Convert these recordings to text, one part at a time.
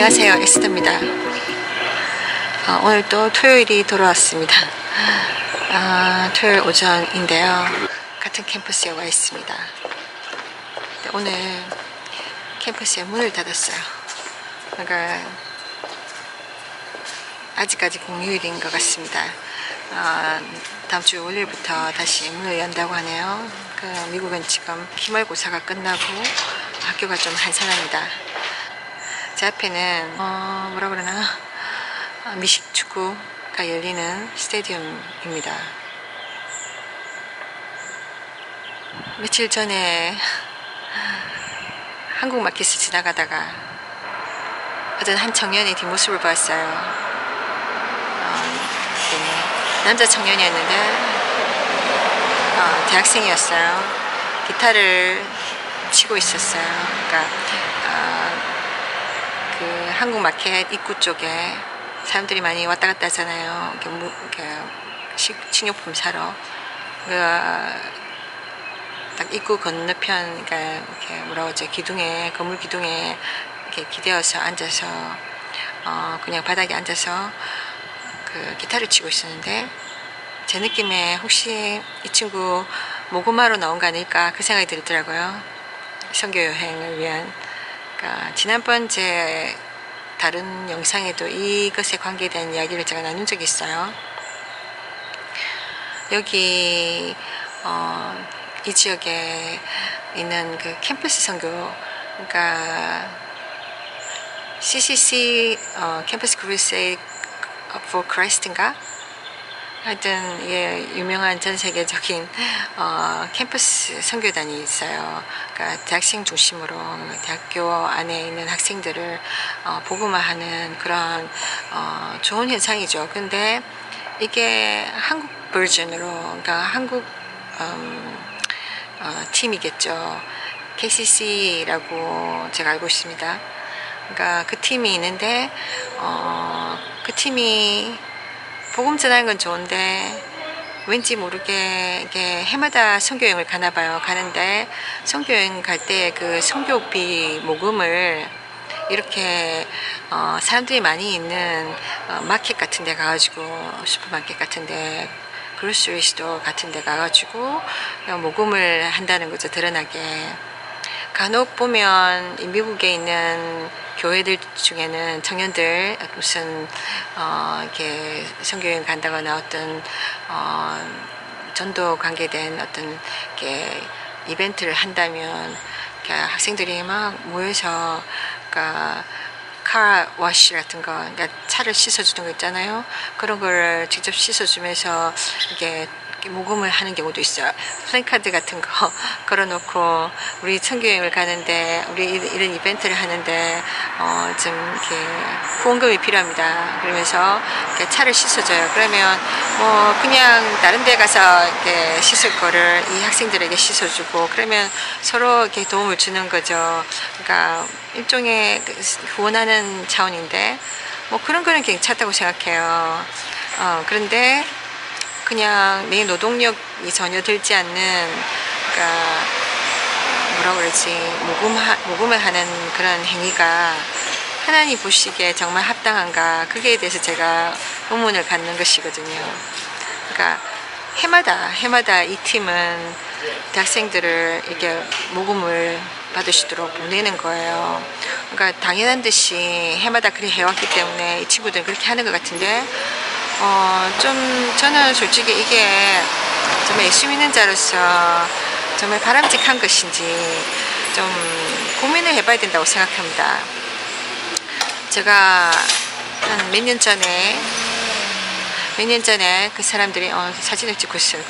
안녕하세요, 에스더입니다. 오늘 또 토요일이 돌아왔습니다. 토요일 오전인데요, 같은 캠퍼스에 와 있습니다. 오늘 캠퍼스에 문을 닫았어요. 그러니까 아직까지 공휴일인 것 같습니다. 다음 주 월요일부터 다시 문을 연다고 하네요. 미국은 지금 기말고사가 끝나고 학교가 좀 한산합니다. 제 앞에는 뭐라 그러나 미식 축구가 열리는 스테디움입니다. 며칠 전에 한국 마켓을 지나가다가 어떤 한 청년의 뒷모습을 봤어요. 남자 청년이었는데 대학생이었어요. 기타를 치고 있었어요. 그러니까 그 한국 마켓 입구 쪽에 사람들이 많이 왔다 갔다 하잖아요. 식료품 사러. 딱 입구 건너편, 그러니까 이렇게 뭐라고 하죠, 기둥에, 건물 기둥에 이렇게 기대어서 앉아서 그냥 바닥에 앉아서 그 기타를 치고 있었는데, 제 느낌에 혹시 이 친구 모금하러 나온 거 아닐까 그 생각이 들더라고요. 선교 여행을 위한. 그러니까 지난번 제 다른 영상에도 이것에 관계된 이야기를 제가 나눈 적이 있어요. 여기 이 지역에 있는 그 캠퍼스 선교, 그러니까 CCC 캠퍼스 크루세이드 for Christ인가? 하여튼 유명한 전 세계적인 캠퍼스 선교단이 있어요. 그러니까 대학생 중심으로 대학교 안에 있는 학생들을 복음화하는 그런 좋은 현상이죠. 근데 이게 한국 버전으로, 그러니까 한국 팀이겠죠. KCC라고 제가 알고 있습니다. 그러니까 그 팀이 있는데 그 팀이 복음 전하는 건 좋은데 왠지 모르게 이게 해마다 선교여행을 가나 봐요. 가는데 선교여행 갈 때 그 선교비 모금을 이렇게 사람들이 많이 있는 마켓 같은 데 가가지고, 슈퍼마켓 같은 데, 그로스리 스토어 같은 데 가가지고 모금을 한다는 거죠. 드러나게. 간혹 보면 미국에 있는 교회들 중에는 청년들 무슨 이렇게 선교여행 간다거나 어떤 전도 관계된 어떤 이렇게 이벤트를 한다면 학생들이 막 모여서, 그러니까 카와시 같은 거, 그러니까 차를 씻어주는 거 있잖아요. 그런 걸 직접 씻어주면서 이게 모금을 하는 경우도 있어요. 플랜카드 같은 거 걸어놓고, 우리 선교여행을 가는데, 우리 이런 이벤트를 하는데 좀 이렇게 후원금이 필요합니다. 그러면서 이렇게 차를 씻어줘요. 그러면 뭐 그냥 다른 데 가서 이렇게 씻을 거를 이 학생들에게 씻어주고, 그러면 서로 이렇게 도움을 주는 거죠. 그러니까 일종의 후원하는 차원인데, 뭐 그런 거는 괜찮다고 생각해요. 그런데 그냥 내 노동력이 전혀 들지 않는, 그러니까 뭐라 그러지, 모금을 하는 그런 행위가 하나님 보시기에 정말 합당한가, 그게 대해서 제가 의문을 갖는 것이거든요. 그러니까 해마다 이 팀은 대학생들을 이렇게 모금을 받으시도록 보내는 거예요. 그러니까 당연한 듯이 해마다 그렇게 해왔기 때문에 이 친구들은 그렇게 하는 것 같은데, 좀 저는 솔직히 이게 정말 예수 믿는 자로서 정말 바람직한 것인지 좀 고민을 해봐야 된다고 생각합니다. 제가 한 몇 년 전에 그 사람들이 사진을 찍고 있어요.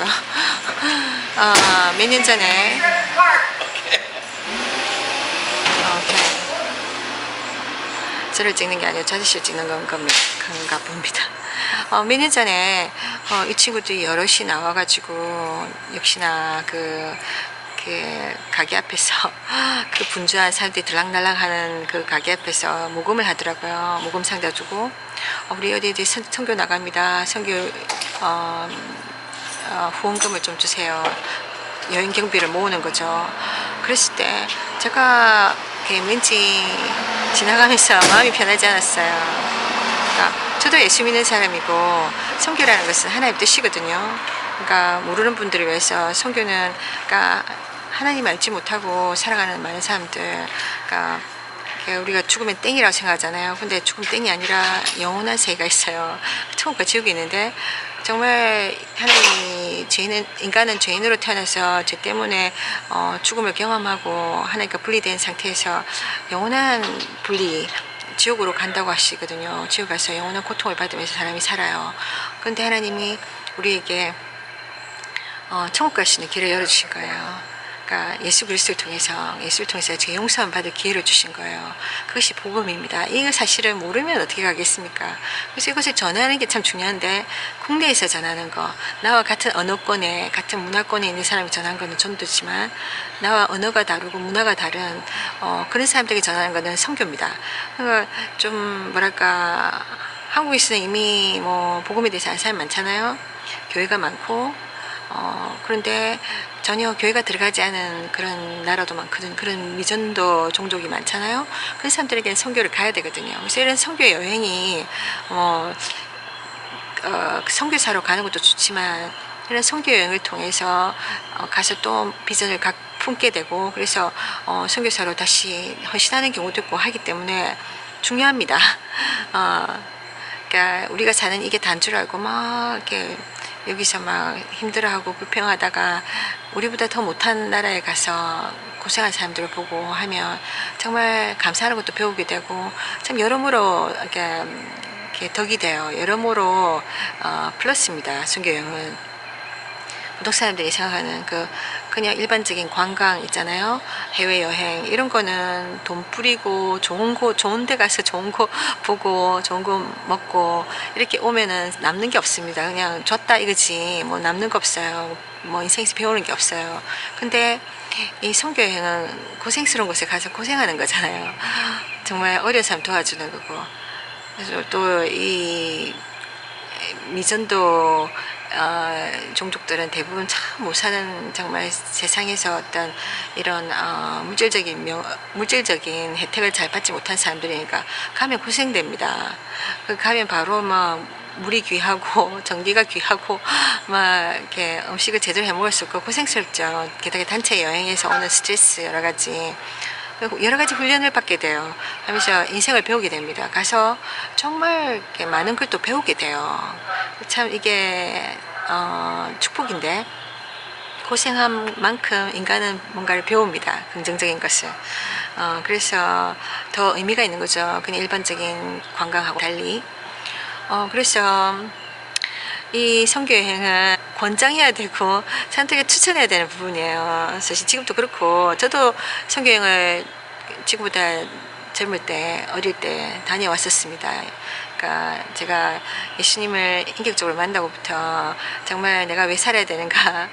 몇 년 전에 저를 찍는 게 아니라 저 아저씨를 찍는 건가 봅니다. 몇 년 전에 이 친구들이 여럿이 나와가지고 역시나 그 가게 앞에서 그 분주한 사람들이 들락날락하는 그 가게 앞에서 모금을 하더라고요. 모금 상자 주고 우리 어디 선교 나갑니다. 선교 후원금을 좀 주세요. 여행 경비를 모으는 거죠. 그랬을 때 제가 왠지 지나가면서 마음이 편하지 않았어요. 그러니까 저도 예수 믿는 사람이고 선교라는 것은 하나님 뜻이거든요. 그러니까 모르는 분들을 위해서 선교는 그러니까 하나님 알지 못하고 살아가는 많은 사람들, 그러니까 우리가 죽으면 땡이라고 생각하잖아요. 근데 죽으면 땡이 아니라 영원한 세계가 있어요. 천국과 지옥이 있는데 정말 하나님이 인간은 죄인으로 태어나서 죄 때문에 죽음을 경험하고 하나님과 분리된 상태에서 영원한 분리, 지옥으로 간다고 하시거든요. 지옥 가서 영원한 고통을 받으면서 사람이 살아요. 그런데 하나님이 우리에게 천국 갈 수 있는 길을 열어주신 거예요. 그러니까 예수를 통해서 죄 용서함 받을 기회를 주신 거예요. 그것이 복음입니다. 이거 사실은 모르면 어떻게 가겠습니까? 그래서 이것을 전하는 게 참 중요한데, 국내에서 전하는 거, 나와 같은 언어권에, 같은 문화권에 있는 사람이 전하는 거는 전도지만, 나와 언어가 다르고 문화가 다른 그런 사람들에게 전하는 거는 선교입니다. 그러니까 좀 뭐랄까, 한국에서는 이미 뭐 복음에 대해서 아는 사람이 많잖아요. 교회가 많고, 그런데 전혀 교회가 들어가지 않은 그런 나라도 많거든. 그런 미전도 종족이 많잖아요. 그런 사람들에게는 선교를 가야 되거든요. 그래서 이런 선교 여행이 선교사로 가는 것도 좋지만, 이런 선교 여행을 통해서 가서 또 비전을 품게 되고, 그래서 선교사로 다시 헌신하는 경우도 있고 하기 때문에 중요합니다. 그러니까 우리가 사는 이게 단 줄 알고 막 이렇게 여기서 막 힘들어하고 불평하다가 우리보다 더 못한 나라에 가서 고생한 사람들을 보고 하면 정말 감사하는 것도 배우게 되고, 참 여러모로 이렇게 덕이 돼요. 여러모로 플러스입니다. 선교여행은. 보통 사람들이 생각하는 그냥 일반적인 관광 있잖아요. 해외여행 이런 거는 돈 뿌리고 좋은 데 가서 좋은 거 보고 좋은 거 먹고 이렇게 오면은 남는 게 없습니다. 그냥 줬다 이거지 뭐 남는 거 없어요. 뭐 인생에서 배우는 게 없어요. 근데 이 선교여행은 고생스러운 곳에 가서 고생하는 거잖아요. 정말 어려운 사람 도와주는 거고. 그래서 또 이 미전도 종족들은 대부분 참 못 사는, 정말 세상에서 어떤 이런 물질적인 혜택을 잘 받지 못한 사람들이니까 가면 고생됩니다. 가면 바로 막 물이 귀하고 전기가 귀하고 막 이렇게 음식을 제대로 해 먹을 수 없고 고생스럽죠. 게다가 단체 여행에서 오는 스트레스 여러 가지 훈련을 받게 돼요. 하면서 인생을 배우게 됩니다. 가서 정말 많은 걸 또 배우게 돼요. 참 이게 축복인데, 고생한 만큼 인간은 뭔가를 배웁니다. 긍정적인 것을. 그래서 더 의미가 있는 거죠. 그냥 일반적인 관광하고 달리. 그래서 이 선교여행은 권장해야 되고 사람들에게 추천해야 되는 부분이에요. 사실 지금도 그렇고, 저도 선교여행을 지금보다 젊을 때, 어릴 때 다녀왔었습니다. 그러니까 제가 예수님을 인격적으로 만나고부터 정말 내가 왜 살아야 되는가,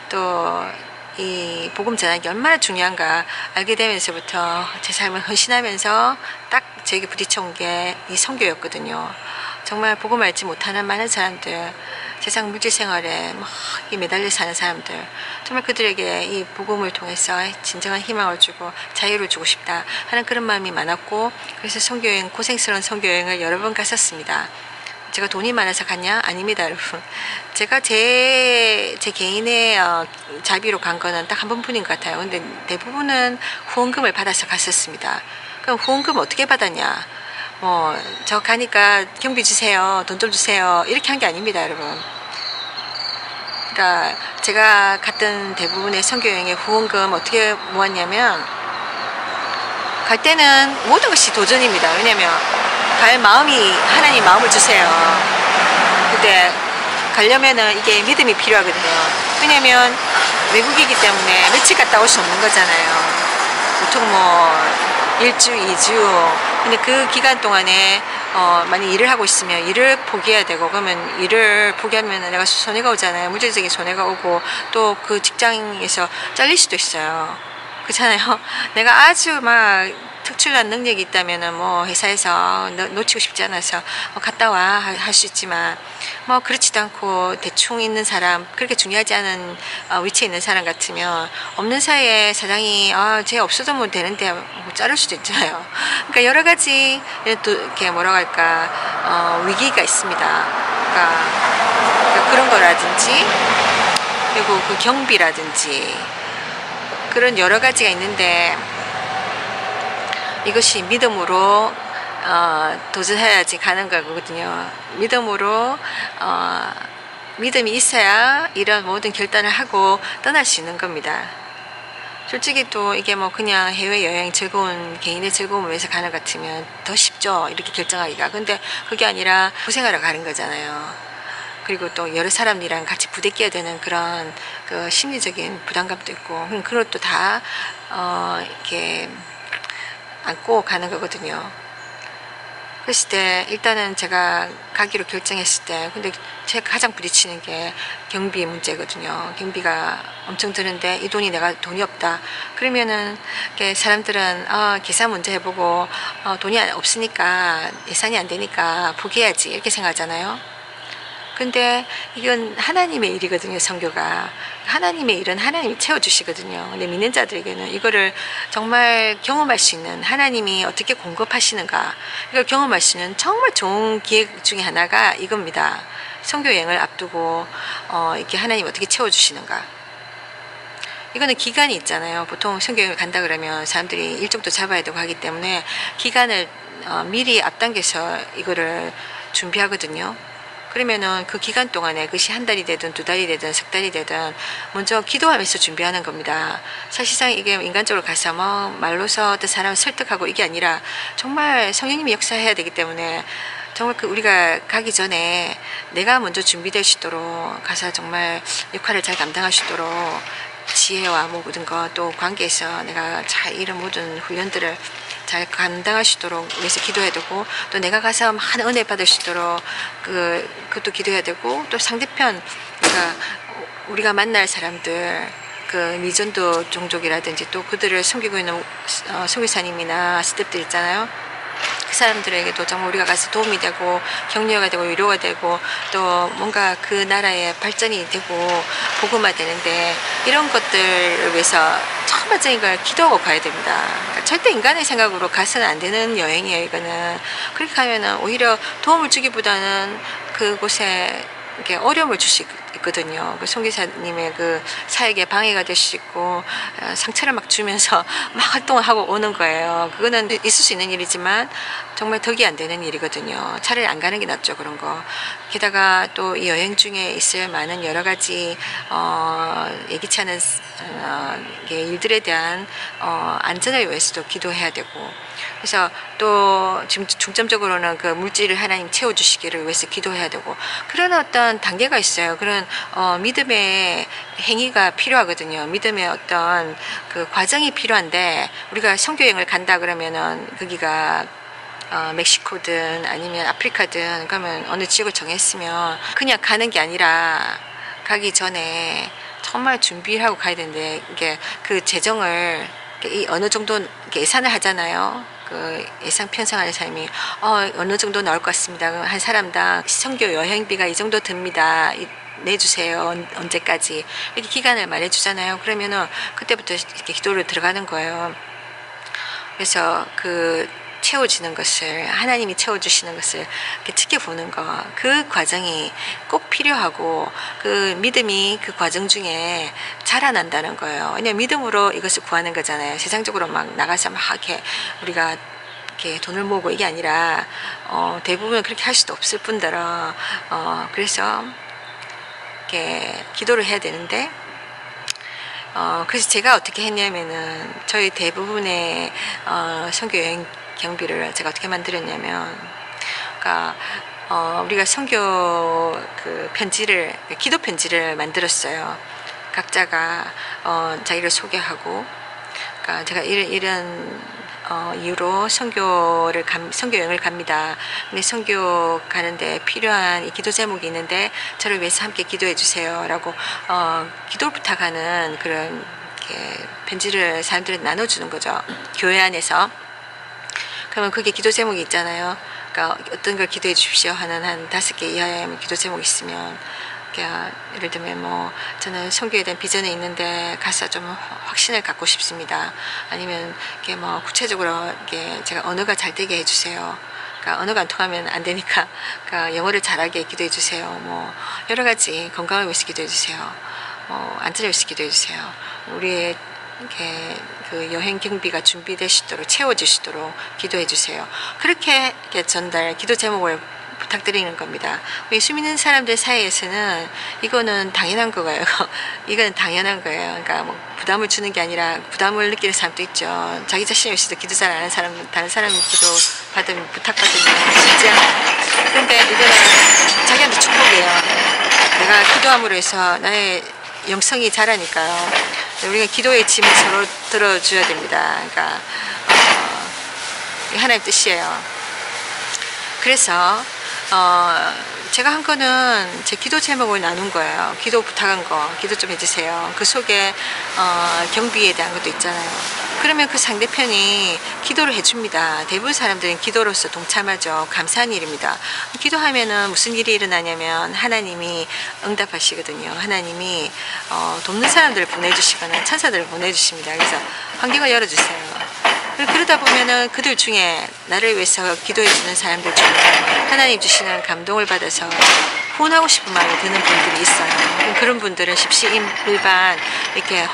또 이 복음 전하는 게 얼마나 중요한가 알게 되면서부터 제 삶을 헌신하면서 딱 저에게 부딪혀온 게 이 선교였거든요. 정말 복음 알지 못하는 많은 사람들, 세상 물질 생활에 막 매달려 사는 사람들, 정말 그들에게 이 복음을 통해서 진정한 희망을 주고 자유를 주고 싶다 하는 그런 마음이 많았고, 그래서 선교여행, 고생스러운 선교여행을 여러 번 갔었습니다. 제가 돈이 많아서 갔냐? 아닙니다, 여러분. 제가 제 개인의 자비로 간 거는 딱 한 번뿐인 것 같아요. 근데 대부분은 후원금을 받아서 갔었습니다. 그럼 후원금 어떻게 받았냐? 저 가니까 경비 주세요, 돈 좀 주세요, 이렇게 한 게 아닙니다, 여러분. 그러니까 제가 갔던 대부분의 선교여행의 후원금 어떻게 모았냐면, 갈 때는 모든 것이 도전입니다. 왜냐면 갈 마음이, 하나님 마음을 주세요. 근데 가려면은 이게 믿음이 필요하거든요. 왜냐면 외국이기 때문에 며칠 갔다 올 수 없는 거잖아요. 보통 뭐 1주, 2주. 근데 그 기간 동안에 만약 일을 하고 있으면 일을 포기해야 되고, 그러면 일을 포기하면 내가 손해가 오잖아요. 물질적인 손해가 오고, 또 그 직장에서 잘릴 수도 있어요. 그렇잖아요. 내가 아주 막 특출난 능력이 있다면은 뭐 회사에서 놓치고 싶지 않아서 갔다 와 할 수 있지만 뭐 그렇지도 않고 대충 있는 사람, 그렇게 중요하지 않은 위치에 있는 사람 같으면 없는 사이에 사장이 쟤 없어도 뭐 되는데 뭐 자를 수도 있잖아요. 그러니까 여러 가지 또 이렇게 뭐라고 할까 위기가 있습니다. 그러니까 그런 거라든지, 그리고 그 경비라든지 그런 여러 가지가 있는데, 이것이 믿음으로 도전해야지 가는 거거든요. 믿음으로 믿음이 있어야 이런 모든 결단을 하고 떠날 수 있는 겁니다. 솔직히 또 이게 뭐 그냥 해외여행 즐거운, 개인의 즐거움을 위해서 가는 것 같으면 더 쉽죠, 이렇게 결정하기가. 근데 그게 아니라 고생하러 가는 거잖아요. 그리고 또 여러 사람들이랑 같이 부대껴야 되는 그런 그 심리적인 부담감도 있고, 그런 것도 다 이렇게 안고 가는 거거든요. 그랬을 때 일단은 제가 가기로 결정했을 때, 근데 제가 가장 부딪히는 게 경비 문제거든요. 경비가 엄청 드는데 이 돈이, 내가 돈이 없다 그러면은 사람들은 계산 문제 해보고 돈이 없으니까, 예산이 안 되니까 포기해야지 이렇게 생각하잖아요. 근데 이건 하나님의 일이거든요. 선교가 하나님의 일은 하나님이 채워주시거든요. 근데 믿는 자들에게는 이거를 정말 경험할 수 있는, 하나님이 어떻게 공급하시는가, 이걸 경험할 수 있는 정말 좋은 기회 중에 하나가 이겁니다. 선교 여행을 앞두고 이렇게 하나님 어떻게 채워주시는가. 이거는 기간이 있잖아요. 보통 선교 여행을 간다 그러면 사람들이 일정도 잡아야 되고 하기 때문에 기간을 미리 앞당겨서 이거를 준비하거든요. 그러면은 그 기간 동안에, 그것이 한 달이 되든 두 달이 되든 석 달이 되든 먼저 기도하면서 준비하는 겁니다. 사실상 이게 인간적으로 가서 뭐 말로서 어떤 사람을 설득하고 이게 아니라 정말 성령님이 역사해야 되기 때문에, 정말 우리가 가기 전에 내가 먼저 준비될 수 있도록, 가서 정말 역할을 잘 감당할 수 있도록 지혜와 모든 것, 또 관계에서 내가 잘 이런 모든 훈련들을 잘 감당할 수 있도록 위해서 기도해야 되고, 또 내가 가서 많은 은혜 받을 수 있도록 그것도 기도해야 되고, 또 상대편, 그러니까 우리가 만날 사람들, 그 미전도 종족이라든지 또 그들을 섬기고 있는 선교사님이나 스태프들 있잖아요. 그 사람들에게도 정말 우리가 가서 도움이 되고 격려가 되고 위로가 되고, 또 뭔가 그 나라의 발전이 되고 복음화 되는데, 이런 것들을 위해서 처음적인 걸 기도하고 가야 됩니다. 그러니까 절대 인간의 생각으로 가서는 안 되는 여행이에요. 이거는 그렇게 가면은 오히려 도움을 주기보다는 그곳에 이렇게 어려움을 줄 수 있거든요. 그 선교사님의 그 사역에 방해가 될 수 있고, 상처를 막 주면서 막 활동을 하고 오는 거예요. 그거는 있을 수 있는 일이지만 정말 덕이 안 되는 일이거든요. 차라리 안 가는 게 낫죠, 그런 거. 게다가 또 이 여행 중에 있을 많은 여러 가지 예기치 않은 일들에 대한 안전을 위해서도 기도해야 되고, 그래서 또 지금 중점적으로는 그 물질을 하나님 채워주시기를 위해서 기도해야 되고, 그런 어떤 단계가 있어요. 그런 믿음의 행위가 필요하거든요. 믿음의 어떤 그 과정이 필요한데, 우리가 선교여행을 간다 그러면은 거기가 멕시코든 아니면 아프리카든, 그러면 어느 지역을 정했으면 그냥 가는 게 아니라 가기 전에 정말 준비를 하고 가야 되는데, 이게 그 재정을 어느 정도 예산을 하잖아요. 그 예산 편성하는 사람이 어느 정도 나올 것 같습니다. 한 사람당 선교 여행비가 이 정도 듭니다. 내주세요. 언제까지 이렇게 기간을 말해주잖아요. 그러면은 그때부터 이렇게 기도를 들어가는 거예요. 그래서 그 채워지는 것을, 하나님이 채워주시는 것을 이렇게 지켜보는 거, 그 과정이 꼭 필요하고, 그 믿음이 그 과정 중에 자라난다는 거예요. 왜냐면 믿음으로 이것을 구하는 거잖아요. 세상적으로 막 나가서 막 이렇게 우리가 이렇게 돈을 모으고 이게 아니라 대부분 그렇게 할 수도 없을 뿐더러 그래서 이렇게 기도를 해야 되는데, 그래서 제가 어떻게 했냐면은, 저희 대부분의 선교 여행 경비를 제가 어떻게 만들었냐면, 그러니까 우리가 선교 그 편지를, 기도 편지를 만들었어요. 각자가 자기를 소개하고, 그러니까 제가 이런 이유로 선교 여행을 갑니다. 근데 선교 가는데 필요한 이 기도 제목이 있는데 저를 위해서 함께 기도해 주세요라고 기도를 부탁하는 그런 편지를 사람들한테 나눠주는 거죠. 교회 안에서. 그러면 그게 기도 제목이 있잖아요. 그러니까 어떤 걸 기도해 주십시오 하는 한 5개 이하의 기도 제목이 있으면, 그러니까 예를 들면 뭐 저는 선교에 대한 비전이 있는데 가서 좀 확신을 갖고 싶습니다. 아니면 이게 뭐 구체적으로 이게 제가 언어가 잘 되게 해주세요. 그러니까 언어가 안 통하면 안 되니까, 그러니까 영어를 잘하게 기도해 주세요. 뭐 여러 가지 건강을 위해서 기도해 주세요. 안전을 위해서 기도해 주세요. 우리의 이렇게 그 여행 경비가 준비되시도록, 채워지시도록 기도해 주세요. 그렇게 전달, 기도 제목을 부탁드리는 겁니다. 우리 수미 있는 사람들 사이에서는 이거는 당연한 거예요. 이거는 당연한 거예요. 그러니까 뭐 부담을 주는 게 아니라 부담을 느끼는 사람도 있죠. 자기 자신이 위해서도 기도 잘 안 하는 사람, 다른 사람이 기도 받으면, 부탁받으면 쉽지 않아요. 그런데 이거는 자기한테 축복이에요. 내가 기도함으로 해서 나의 영성이 자라니까요. 우리가 기도의 짐을 서로 들어줘야 됩니다. 그러니까 하나님 뜻이에요. 그래서 제가 한 거는 제 기도 제목을 나눈 거예요. 기도 부탁한 거, 기도 좀 해주세요. 그 속에 경비에 대한 것도 있잖아요. 그러면 그 상대편이 기도를 해줍니다. 대부분 사람들은 기도로서 동참하죠. 감사한 일입니다. 기도하면은 무슨 일이 일어나냐면 하나님이 응답하시거든요. 하나님이 돕는 사람들을 보내주시거나 천사들을 보내주십니다. 그래서 환경을 열어주세요. 그러다 보면은 그들 중에 나를 위해서 기도해 주는 사람들 중에 하나님 주시는 감동을 받아서 후원하고 싶은 마음이 드는 분들이 있어요. 그런 분들은 십시일반 이렇게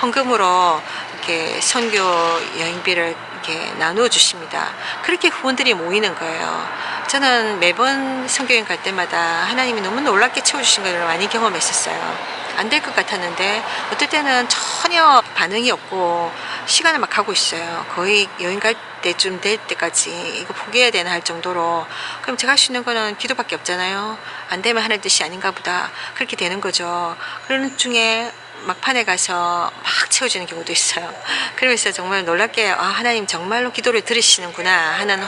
헌금으로 이렇게 선교 여행비를 이렇게 나누어 주십니다. 그렇게 후원들이 모이는 거예요. 저는 매번 선교여행 갈 때마다 하나님이 너무 놀랍게 채워주신 걸 많이 경험했었어요. 안 될 것 같았는데 어떨 때는 전혀 반응이 없고 시간을 막 가고 있어요. 거의 여행 갈 때쯤 될 때까지 이거 포기해야 되나 할 정도로. 그럼 제가 할 수 있는 거는 기도밖에 없잖아요. 안 되면 하나님 뜻이 아닌가 보다, 그렇게 되는 거죠. 그런 중에 막판에 가서 막 채워지는 경우도 있어요. 그러면서 정말 놀랍게 하나님 정말로 기도를 들으시는구나 하는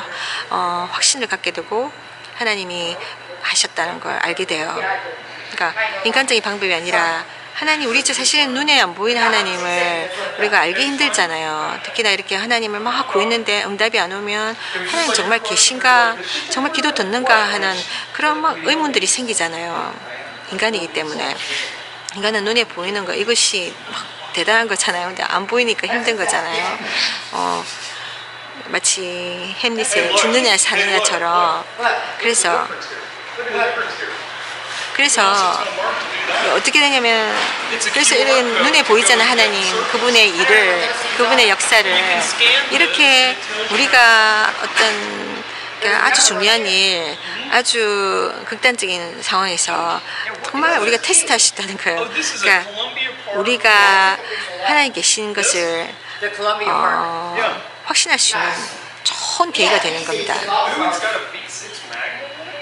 확신을 갖게 되고 하나님이 하셨다는 걸 알게 돼요. 그러니까 인간적인 방법이 아니라 하나님, 우리 사실은 눈에 안 보이는 하나님을 우리가 알기 힘들잖아요. 특히나 이렇게 하나님을 막 구했는데 응답이 안 오면 하나님 정말 계신가, 정말 기도 듣는가 하는 그런 막 의문들이 생기잖아요. 인간이기 때문에. 인간은 눈에 보이는 거, 이것이 막 대단한 거잖아요. 근데 안 보이니까 힘든 거잖아요. 마치 햄릿의 죽느냐 사느냐처럼. 그래서 어떻게 되냐면, 그래서 이런 눈에 보이잖아 하나님, 그분의 일을, 그분의 역사를. 이렇게 우리가 어떤 아주 중요한 일, 아주 극단적인 상황에서 정말 우리가 테스트할 수 있다는 거예요. 그러니까 우리가 하나님 계신 것을 확신할 수 있는 좋은 계기가 되는 겁니다.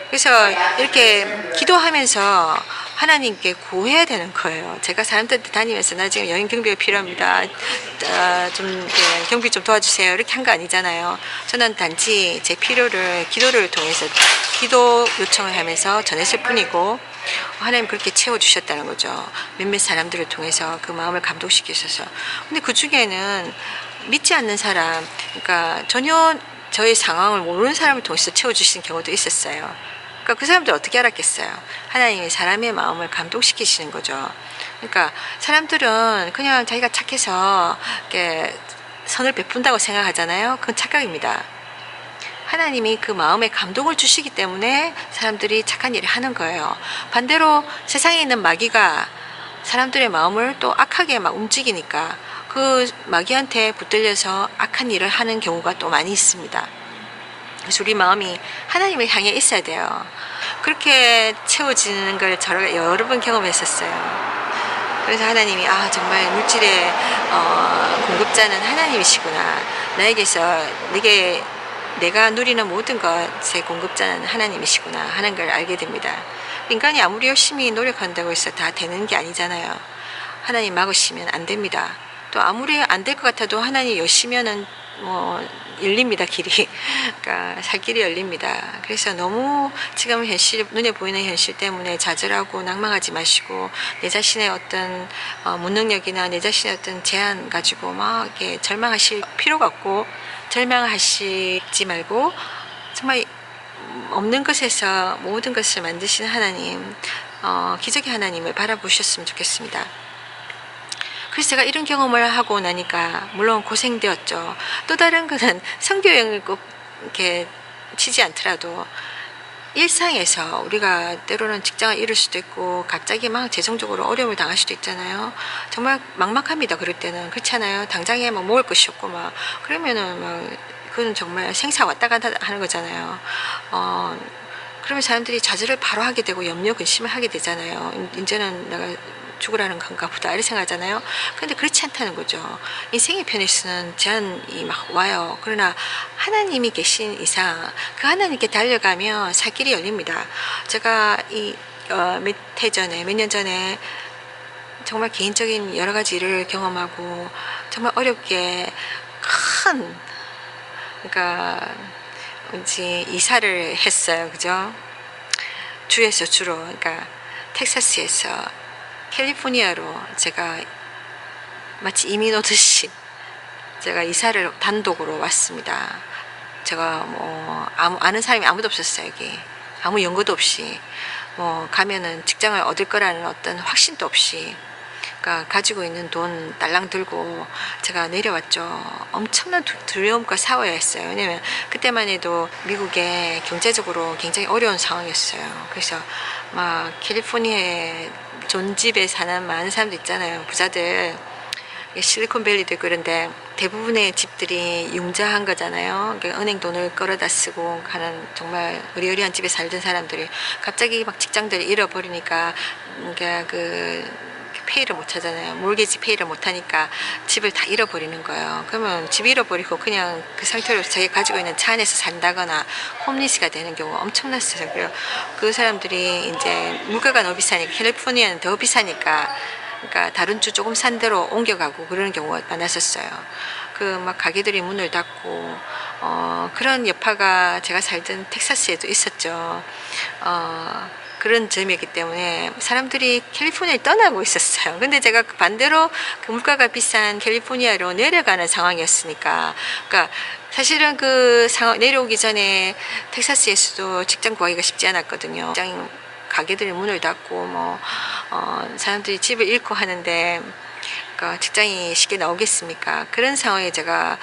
그래서 이렇게 기도하면서 하나님께 구해야 되는 거예요. 제가 사람들한테 다니면서 나 지금 여행 경비가 필요합니다. 좀 경비 좀 도와주세요. 이렇게 한 거 아니잖아요. 저는 단지 제 필요를 기도를 통해서 기도 요청을 하면서 전했을 뿐이고, 하나님 그렇게 채워주셨다는 거죠. 몇몇 사람들을 통해서 그 마음을 감동시키셔서. 근데 그 중에는 믿지 않는 사람, 그러니까 전혀 저의 상황을 모르는 사람을 통해서 채워주시는 경우도 있었어요. 그러니까 그 사람들 어떻게 알았겠어요? 하나님이 사람의 마음을 감동시키시는 거죠. 그러니까 사람들은 그냥 자기가 착해서 이렇게 선을 베푼다고 생각하잖아요. 그건 착각입니다. 하나님이 그 마음에 감동을 주시기 때문에 사람들이 착한 일을 하는 거예요. 반대로 세상에 있는 마귀가 사람들의 마음을 또 악하게 막 움직이니까 그 마귀한테 붙들려서 악한 일을 하는 경우가 또 많이 있습니다. 그래서 우리 마음이 하나님을 향해 있어야 돼요. 그렇게 채워지는 걸 저를 여러 번 경험했었어요. 그래서 하나님이 정말 물질의 공급자는 하나님이시구나. 나에게서 내가 누리는 모든 것의 공급자는 하나님이시구나 하는 걸 알게 됩니다. 인간이 아무리 열심히 노력한다고 해서 다 되는 게 아니잖아요. 하나님 막으시면 안 됩니다. 또 아무리 안 될 것 같아도 하나님 여시면은 열립니다, 길이. 그러니까 살 길이 열립니다. 그래서 너무 지금 눈에 보이는 현실 때문에 좌절하고 낭망하지 마시고, 내 자신의 어떤 무능력이나 내 자신의 어떤 제한 가지고 막 이렇게 절망하실 필요가 없고, 절망하시지 말고 정말 없는 것에서 모든 것을 만드시는 하나님, 기적의 하나님을 바라보셨으면 좋겠습니다. 그래서 제가 이런 경험을 하고 나니까 물론 고생되었죠. 또 다른 거는 성교형을 꼭 이렇게 치지 않더라도 일상에서 우리가 때로는 직장을 잃을 수도 있고 갑자기 막 재정적으로 어려움을 당할 수도 있잖아요. 정말 막막합니다. 그럴 때는. 그렇잖아요. 당장에 막 먹을 것이 없고 막 그러면은 막 그건 정말 생사 왔다 갔다 하는 거잖아요. 그러면 사람들이 좌절을 바로 하게 되고 염려 근심을 하게 되잖아요. 이제는 내가 죽으라는 건가 보다 이렇게 생각하잖아요. 그런데 그렇지 않다는 거죠. 인생의 편에서는 제한이 막 와요. 그러나 하나님이 계신 이상 그 하나님께 달려가면 살 길이 열립니다. 제가 몇 년 전에 정말 개인적인 여러 가지 일을 경험하고 정말 어렵게 그러니까 이제 이사를 했어요. 그죠? 주에서 주로 그러니까 텍사스에서 캘리포니아로 제가 마치 이민 오듯이 제가 이사를 단독으로 왔습니다. 제가 뭐 아는 사람이 아무도 없었어요. 여기 아무 연고도 없이 뭐 가면은 직장을 얻을 거라는 어떤 확신도 없이 그러니까 가지고 있는 돈 딸랑 들고 제가 내려왔죠. 엄청난 두려움과 싸워야 했어요. 왜냐면 그때만 해도 미국에 경제적으로 굉장히 어려운 상황이었어요. 그래서 막 캘리포니아에 존집에 사는 많은 사람들 있잖아요. 부자들 실리콘밸리도 있고 그런데 대부분의 집들이 융자한 거잖아요. 그러니까 은행 돈을 끌어다 쓰고 가는 정말 의리의리한 집에 살던 사람들이 갑자기 막 직장들을 잃어버리니까 그러니까 페이를 못 하잖아요. 몰개지 페이를 못 하니까 집을 다 잃어버리는 거예요. 그러면 집 잃어버리고 그냥 그 상태로 자기가 가지고 있는 차 안에서 산다거나 홈리스가 되는 경우가 엄청났어요. 그래서 그 사람들이 이제 물가가 너무 비싸니까 캘리포니아는 더 비싸니까 그러니까 다른 주 조금 산 데로 옮겨가고 그러는 경우가 많았었어요. 그 막 가게들이 문을 닫고 그런 여파가 제가 살던 텍사스에도 있었죠. 그런 점이었기 때문에 사람들이 캘리포니아를 떠나고 있었어요. 근데 제가 반대로 그 물가가 비싼 캘리포니아로 내려가는 상황이었으니까, 그러니까 사실은 그 상황 내려오기 전에 텍사스에서도 직장 구하기가 쉽지 않았거든요. 직장 가게들이 문을 닫고 사람들이 집을 잃고 하는데 그러니까 직장이 쉽게 나오겠습니까? 그런 상황에 제가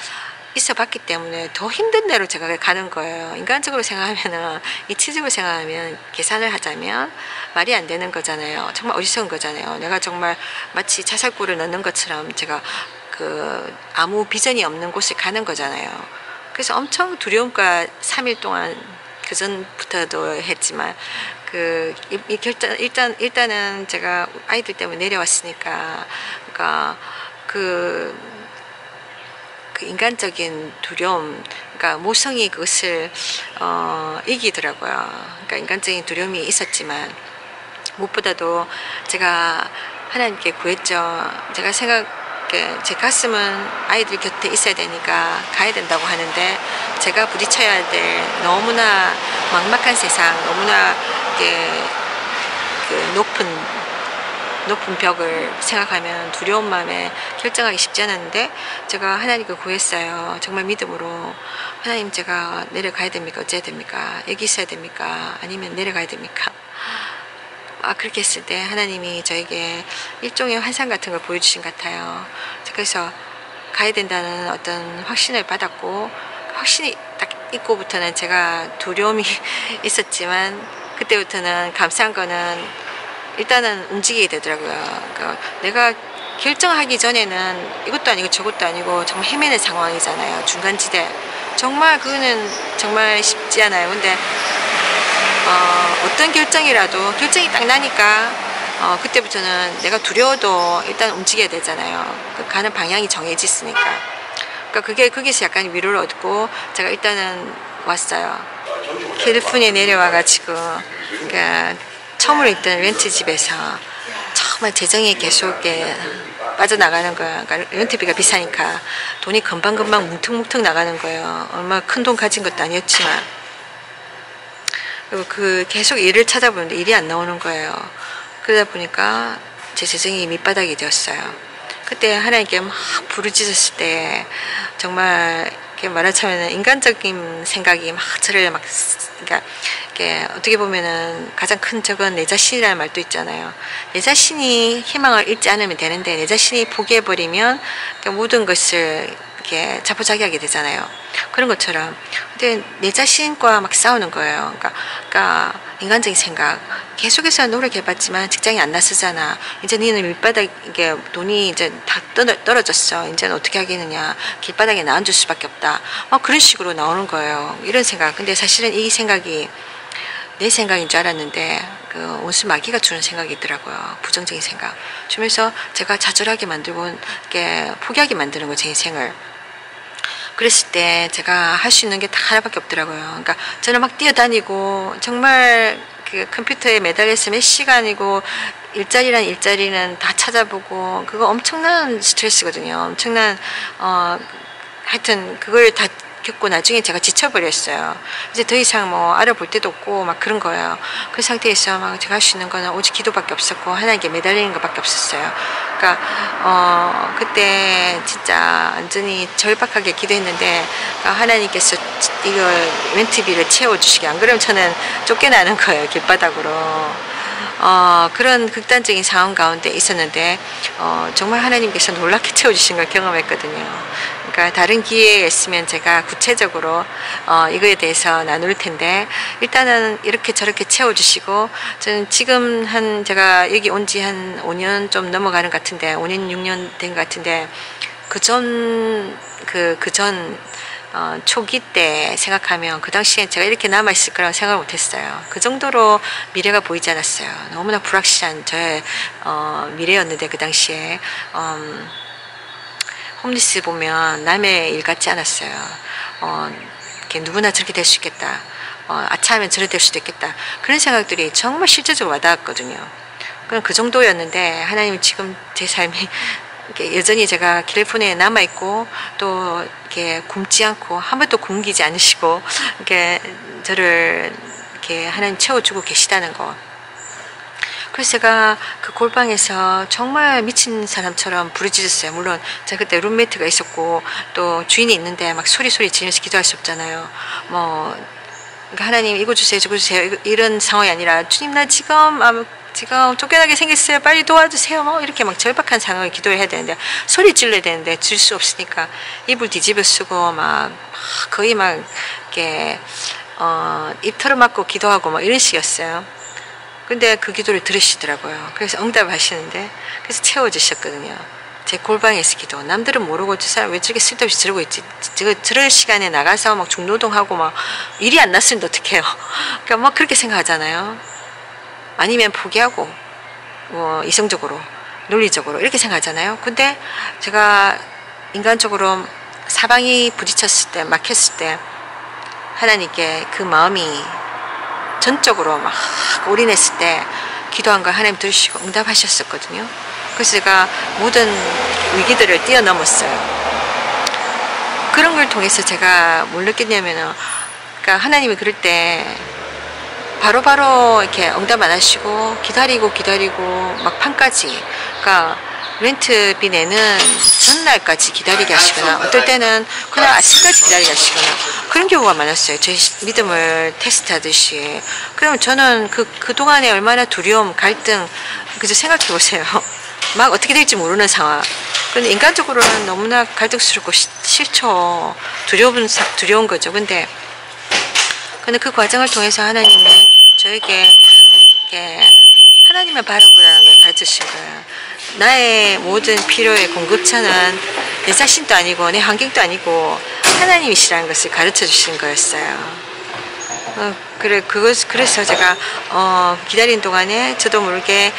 있어 봤기 때문에 더 힘든 대로 제가 가는 거예요. 인간적으로 생각하면은, 이치적으로 생각하면, 계산을 하자면 말이 안 되는 거잖아요. 정말 어리석은 거잖아요. 내가 정말 마치 자살골을 넣는 것처럼 제가 아무 비전이 없는 곳에 가는 거잖아요. 그래서 엄청 두려움과 3일 동안 그 전부터도 했지만 일단은 제가 아이들 때문에 내려왔으니까 그러니까 그 인간적인 두려움, 그러니까 모성이 그것을 이기더라고요. 그러니까 인간적인 두려움이 있었지만 무엇보다도 제가 하나님께 구했죠. 제가 제 가슴은 아이들 곁에 있어야 되니까 가야 된다고 하는데 제가 부딪혀야 될 너무나 막막한 세상, 너무나 높은 벽을 생각하면 두려운 마음에 결정하기 쉽지 않았는데 제가 하나님께 구했어요. 정말 믿음으로 하나님, 제가 내려가야 됩니까? 어째야 됩니까? 여기 있어야 됩니까? 아니면 내려가야 됩니까? 그렇게 했을 때 하나님이 저에게 일종의 환상 같은 걸 보여주신 것 같아요. 그래서 가야 된다는 어떤 확신을 받았고, 확신이 딱 있고부터는 제가 두려움이 있었지만 그때부터는 감사한 거는 일단은 움직이게 되더라고요. 그러니까 내가 결정하기 전에는 이것도 아니고 저것도 아니고 정말 헤매는 상황이잖아요. 중간지대. 정말 그거는 정말 쉽지 않아요. 근데 어떤 결정이라도 결정이 딱 나니까 그때부터는 내가 두려워도 일단 움직여야 되잖아요. 가는 방향이 정해져 있으니까. 그러니까 거기서 약간 위로를 얻고 제가 일단은 왔어요. 캘리포니아에 내려와가지고 그러니까 처음으로 있던 렌트집에서 정말 재정이 계속 빠져나가는 거예요. 그러니까 렌트비가 비싸니까 돈이 금방금방 뭉텅뭉텅 나가는 거예요. 얼마 큰 돈 가진 것도 아니었지만. 그리고 계속 일을 찾아보는데 일이 안 나오는 거예요. 그러다 보니까 제 재정이 밑바닥이 되었어요. 그때 하나님께 막 부르짖었을 때 정말 말하자면 인간적인 생각이 막 저를 막, 그러니까 이게 어떻게 보면은 가장 큰 적은 내 자신이라는 말도 있잖아요. 내 자신이 희망을 잃지 않으면 되는데 내 자신이 포기해버리면 모든 것을 이렇게 자포자기하게 되잖아요. 그런 것처럼 근데 내 자신과 막 싸우는 거예요. 그러니까 인간적인 생각 계속해서 노력해봤지만 직장이 안 나서잖아. 이제 니는 밑바닥 이게 돈이 이제 다 떨어졌어. 이제는 어떻게 하겠느냐. 길바닥에 나앉을 수밖에 없다. 그런 식으로 나오는 거예요. 이런 생각. 근데 사실은 이 생각이 내 생각인 줄 알았는데 그 온수 마귀가 주는 생각이 있더라고요. 부정적인 생각 주면서 제가 좌절하게 만들고 이렇게 포기하게 만드는 거예요. 제 인생을. 그랬을 때 제가 할 수 있는 게 다 하나밖에 없더라고요. 그러니까 저는 막 뛰어다니고 정말 그 컴퓨터에 매달려서 몇 시간이고 일자리는 다 찾아보고 그거 엄청난 스트레스거든요. 엄청난 하여튼 그걸 다 겪고 나중에 제가 지쳐버렸어요. 이제 더 이상 뭐 알아볼 데도 없고 막 그런 거예요. 그 상태에서 막 제가 할 수 있는 거는 오직 기도밖에 없었고 하나님께 매달리는 것밖에 없었어요. 그러니까 그때 진짜 완전히 절박하게 기도했는데 하나님께서 이걸 렌트비를 채워주시게, 안 그러면 저는 쫓겨나는 거예요. 길바닥으로. 그런 극단적인 상황 가운데 있었는데 정말 하나님께서 놀랍게 채워주신 걸 경험했거든요. 그러니까 다른 기회가 있으면 제가 구체적으로 이거에 대해서 나눌 텐데 일단은 이렇게 저렇게 채워주시고 저는 지금 제가 여기 온 지 한 5년 좀 넘어가는 것 같은데 5년 6년 된 것 같은데 그전 초기 때 생각하면 그 당시에 제가 이렇게 남아있을 거라고 생각을 못했어요. 그 정도로 미래가 보이지 않았어요. 너무나 불확실한 저의 미래였는데 그 당시에 홈리스 보면 남의 일 같지 않았어요. 이렇게 누구나 저렇게 될 수 있겠다. 아차하면 저렇게 될 수도 있겠다. 그런 생각들이 정말 실제적으로 와닿았거든요. 그럼 그 정도였는데 하나님은 지금 제 삶이 이렇게 여전히 제가 캘리포니아에 남아있고 또 이렇게 굶지 않고 한 번도 굶기지 않으시고 이렇게 저를 이렇게 하나님 채워주고 계시다는 거. 그래서 제가 그 골방에서 정말 미친 사람처럼 부르짖었어요. 물론 제가 그때 룸메이트가 있었고 또 주인이 있는데 막 소리 지르면서 기도할 수 없잖아요. 그러니까 하나님 이거 주세요 저거 주세요 이런 상황이 아니라 주님 나 지금 쫓겨나게 생겼어요. 빨리 도와주세요. 이렇게 막 절박한 상황을 기도를 해야 되는데 소리 질러야 되는데 질 수 없으니까 입을 뒤집어 쓰고 막 거의 막 이렇게 입 털어막고 기도하고 막 이런 식이었어요. 근데 그 기도를 들으시더라고요. 그래서 응답을 하시는데 그래서 채워주셨거든요. 제 골방에서 기도. 남들은 모르고 저 사람 왜 저렇게 쓸데없이 저러고 있지. 저럴 시간에 나가서 막 중노동하고 막 일이 안 났으면 어떡해요. 그러니까 막 그렇게 생각하잖아요. 아니면 포기하고 이성적으로 논리적으로 이렇게 생각하잖아요. 근데 제가 인간적으로 사방이 부딪혔을 때 막혔을 때 하나님께 그 마음이 전적으로 막 올인했을 때 기도한 걸 하나님 들으시고 응답하셨었거든요. 그래서 제가 모든 위기들을 뛰어넘었어요. 그런 걸 통해서 제가 뭘 느꼈냐면은 그러니까 하나님이 그럴 때 바로바로 이렇게 응답 안 하시고 기다리고 막판까지 그러니까 렌트비 내는 전날까지 기다리게 하시거나 어떨 때는 그날 아침까지 기다리게 하시거나 그런 경우가 많았어요. 제 믿음을 테스트하듯이. 그러면 저는 그동안에 얼마나 두려움, 갈등 그저 생각해 보세요. 막 어떻게 될지 모르는 상황. 근데 인간적으로는 너무나 갈등스럽고 싫죠. 두려운 거죠. 근데 그 과정을 통해서 하나님이 저에게 이렇게 하나님을 바라보라는 걸 가르치신 거예요. 나의 모든 필요의 공급처는 내 자신도 아니고 내 환경도 아니고 하나님이시라는 것을 가르쳐 주신 거였어요. 그래서 제가 기다린 동안에 저도 모르게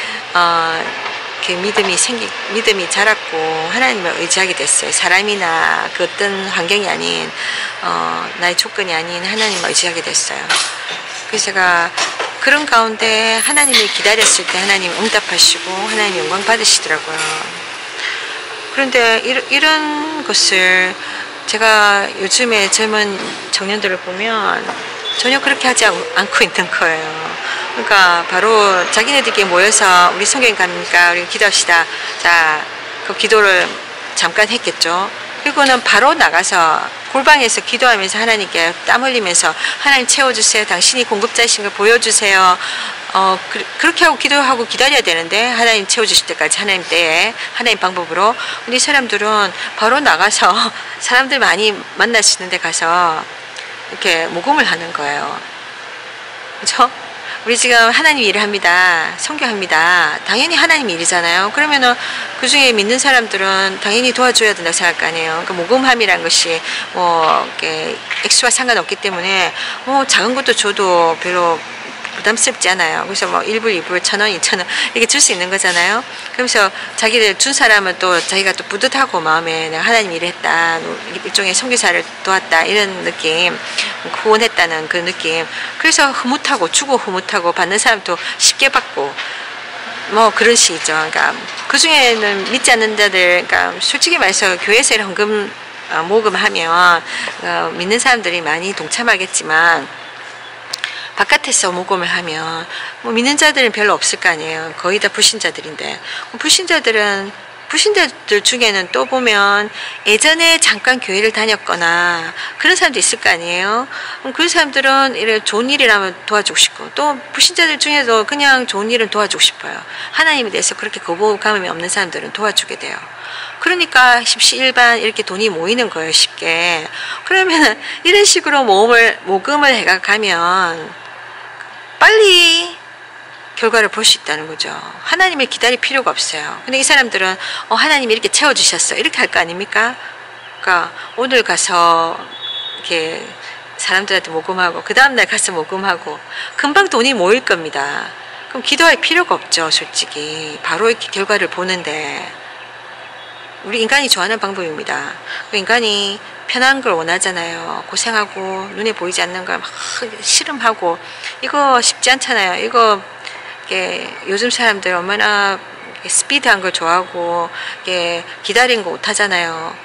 믿음이 자랐고 하나님을 의지하게 됐어요. 사람이나 그 어떤 환경이 아닌 나의 조건이 아닌 하나님을 의지하게 됐어요. 그래서 제가 그런 가운데 하나님을 기다렸을 때 하나님 응답하시고 하나님 영광 받으시더라고요. 그런데 이런 것을 제가 요즘에 젊은 청년들을 보면 전혀 그렇게 하지 않고 있는 거예요. 그러니까 바로 자기네들끼리 모여서 우리 성경 갑니까? 우리 기도합시다. 자, 그 기도를 잠깐 했겠죠. 그리고는 바로 나가서 골방에서 기도하면서 하나님께 땀 흘리면서 하나님 채워주세요. 당신이 공급자이신 걸 보여주세요. 그렇게 하고 기도하고 기다려야 되는데 하나님 채워주실 때까지 하나님 때에 하나님 방법으로. 근데 이 사람들은 바로 나가서 사람들 많이 만날 수 있는 데 가서 이렇게 모금을 하는 거예요. 그렇죠? 우리 지금 하나님 일을 합니다. 선교합니다. 당연히 하나님 일이잖아요. 그러면은 그 중에 믿는 사람들은 당연히 도와줘야 된다고 생각할 거 아니에요. 그러니까 모금함이라는 것이 뭐 이렇게 액수와 상관없기 때문에 뭐 작은 것도 줘도 별로 부담스럽지 않아요. 그래서 뭐 1불, 2불, 1,000원, 2,000원 이렇게 줄 수 있는 거잖아요. 그러면서 자기들 준 사람은 또 자기가 또 뿌듯하고 마음에 내가 하나님 일을 했다, 일종의 선교사를 도왔다 이런 느낌, 후원했다는 그 느낌. 그래서 흐뭇하고 주고 흐뭇하고 받는 사람도 쉽게 받고 뭐 그런 식이죠. 그러니까 그 중에는 믿지 않는 자들, 그러니까 솔직히 말해서 교회에서 헌금 모금하면 믿는 사람들이 많이 동참하겠지만 바깥에서 모금을 하면 뭐 믿는 자들은 별로 없을 거 아니에요. 거의 다 불신자들인데 불신자들 중에는 또 보면 예전에 잠깐 교회를 다녔거나 그런 사람도 있을 거 아니에요. 그런 사람들은 이런 좋은 일이라면 도와주고 싶고, 또 불신자들 중에도 그냥 좋은 일은 도와주고 싶어요. 하나님에 대해서 그렇게 거부감이 없는 사람들은 도와주게 돼요. 그러니까 십시일반 이렇게 돈이 모이는 거예요, 쉽게. 그러면 이런 식으로 모금을 해가면 빨리 결과를 볼 수 있다는 거죠. 하나님을 기다릴 필요가 없어요. 근데 이 사람들은 하나님이 이렇게 채워주셨어 이렇게 할 거 아닙니까? 그러니까 오늘 가서 이렇게 사람들한테 모금하고 그 다음날 가서 모금하고 금방 돈이 모일 겁니다. 그럼 기도할 필요가 없죠. 솔직히 바로 이렇게 결과를 보는데, 우리 인간이 좋아하는 방법입니다. 인간이 편한 걸 원하잖아요. 고생하고 눈에 보이지 않는 걸 막 씨름하고 이거 쉽지 않잖아요. 이거 요즘 사람들 얼마나 스피드한 걸 좋아하고 기다리는 거 못하잖아요.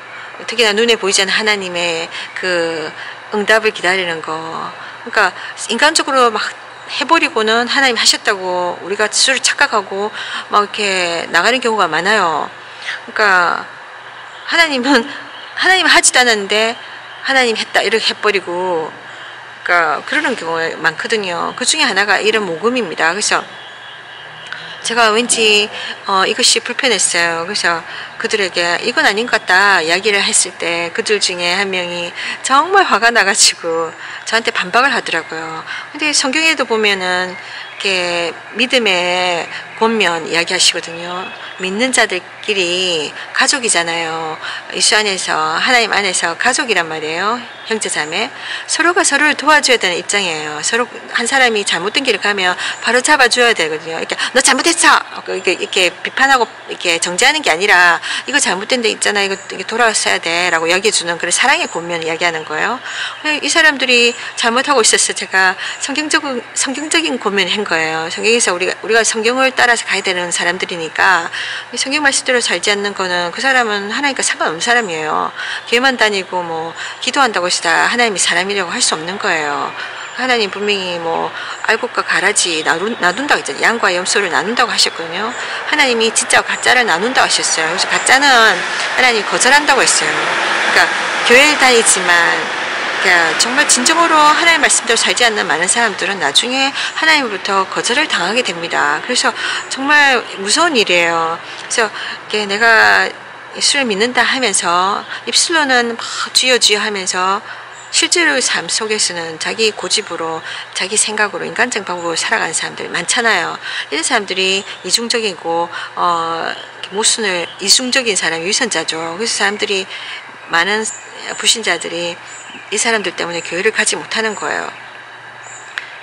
특히나 눈에 보이지 않는 하나님의 그 응답을 기다리는 거. 그러니까 인간적으로 막 해버리고는 하나님 하셨다고 우리가 스스로 착각하고 막 이렇게 나가는 경우가 많아요. 그러니까 하나님은 하지도 않았는데 하나님 했다 이렇게 해버리고, 그러니까 그러는 경우가 많거든요. 그 중에 하나가 이런 모금입니다. 그래서 제가 왠지 이것이 불편했어요. 그래서 그들에게 이건 아닌 것 같다 이야기를 했을 때 그들 중에 한 명이 정말 화가 나가지고 저한테 반박을 하더라고요. 근데 성경에도 보면은 이렇게 믿음의 권면 이야기하시거든요. 믿는 자들끼리 가족이잖아요. 예수 안에서, 하나님 안에서 가족이란 말이에요. 형제자매. 서로가 서로를 도와줘야 되는 입장이에요. 서로 한 사람이 잘못된 길을 가면 바로 잡아줘야 되거든요. 이렇게 너 잘못했어! 이렇게 비판하고 이렇게 정죄하는 게 아니라 이거 잘못된 데 있잖아. 이거 돌아왔어야 돼. 라고 이야기해주는 그런 사랑의 권면을 이야기하는 거예요. 이 사람들이 잘못하고 있었어. 제가 성경적인 권면을 한 거예요. 성경에서 우리가 성경을 따라서 가야 되는 사람들이니까 성경 말씀대로 살지 않는 거는 그 사람은 하나님과 상관없는 사람이에요. 교회만 다니고 뭐 기도한다고 해서 다 하나님이 사람이라고 할 수 없는 거예요. 하나님 분명히 뭐 알곡과 가라지 나눈다고 했잖아요. 양과 염소를 나눈다고 하셨거든요. 하나님이 진짜와 가짜를 나눈다고 하셨어요. 그래서 가짜는 하나님이 거절한다고 했어요. 그러니까 교회를 다니지만 그러니까 정말 진정으로 하나님 말씀대로 살지 않는 많은 사람들은 나중에 하나님으로부터 거절을 당하게 됩니다. 그래서 정말 무서운 일이에요. 그래서 내가 예수를 믿는다 하면서 입술로는 막 주여 주여 하면서 실제로 삶 속에서는 자기 고집으로 자기 생각으로 인간적 방법으로 살아가는 사람들이 많잖아요. 이런 사람들이 이중적이고 모순을 이중적인 사람이 위선자죠. 그래서 사람들이 많은 불신자들이 이 사람들 때문에 교회를 가지 못하는 거예요.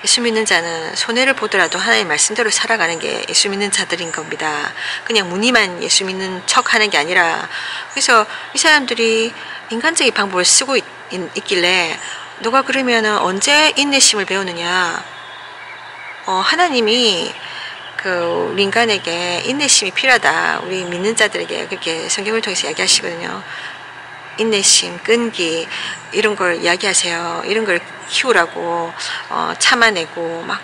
예수 믿는 자는 손해를 보더라도 하나님 말씀대로 살아가는 게 예수 믿는 자들인 겁니다. 그냥 무늬만 예수 믿는 척 하는 게 아니라. 그래서 이 사람들이 인간적인 방법을 쓰고 있길래 너가 그러면은 언제 인내심을 배우느냐. 하나님이 우리 인간에게 인내심이 필요하다. 우리 믿는 자들에게 그렇게 성경을 통해서 이야기하시거든요. 인내심, 끈기 이런 걸 이야기하세요. 이런 걸 키우라고 참아내고 막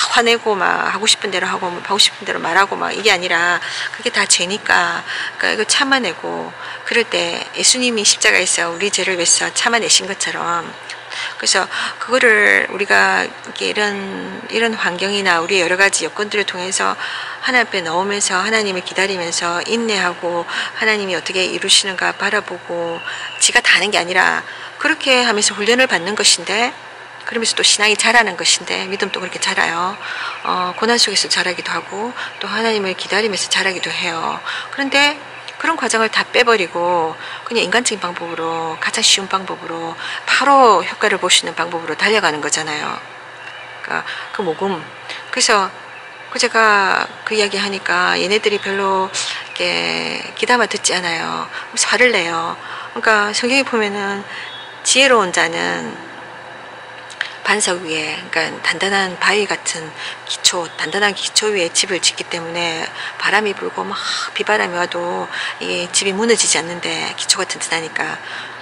화내고 막 하고 싶은 대로 하고 하고 싶은 대로 말하고 막 이게 아니라 그게 다 죄니까 그러니까 이거 참아내고 그럴 때 예수님이 십자가에서 우리 죄를 위해서 참아내신 것처럼 그래서 그거를 우리가 이런 환경이나 우리의 여러 가지 여건들을 통해서 하나님 앞에 나오면서 하나님을 기다리면서 인내하고 하나님이 어떻게 이루시는가 바라보고 지가 다 하는 게 아니라 그렇게 하면서 훈련을 받는 것인데 그러면서 또 신앙이 자라는 것인데 믿음도 그렇게 자라요. 고난 속에서 자라기도 하고 또 하나님을 기다리면서 자라기도 해요. 그런데 그런 과정을 다 빼버리고 그냥 인간적인 방법으로 가장 쉬운 방법으로 바로 효과를 볼 수 있는 방법으로 달려가는 거잖아요. 그러니까 그 모금. 그래서 제가 그 이야기 하니까 얘네들이 별로 이렇게 귀담아 듣지 않아요. 그래서 화를 내요. 그러니까 성경에 보면은 지혜로운 자는 반석 위에, 그러니까 단단한 바위 같은 단단한 기초 위에 집을 짓기 때문에 바람이 불고 막 비바람이 와도 이 집이 무너지지 않는데 기초가 튼튼하니까.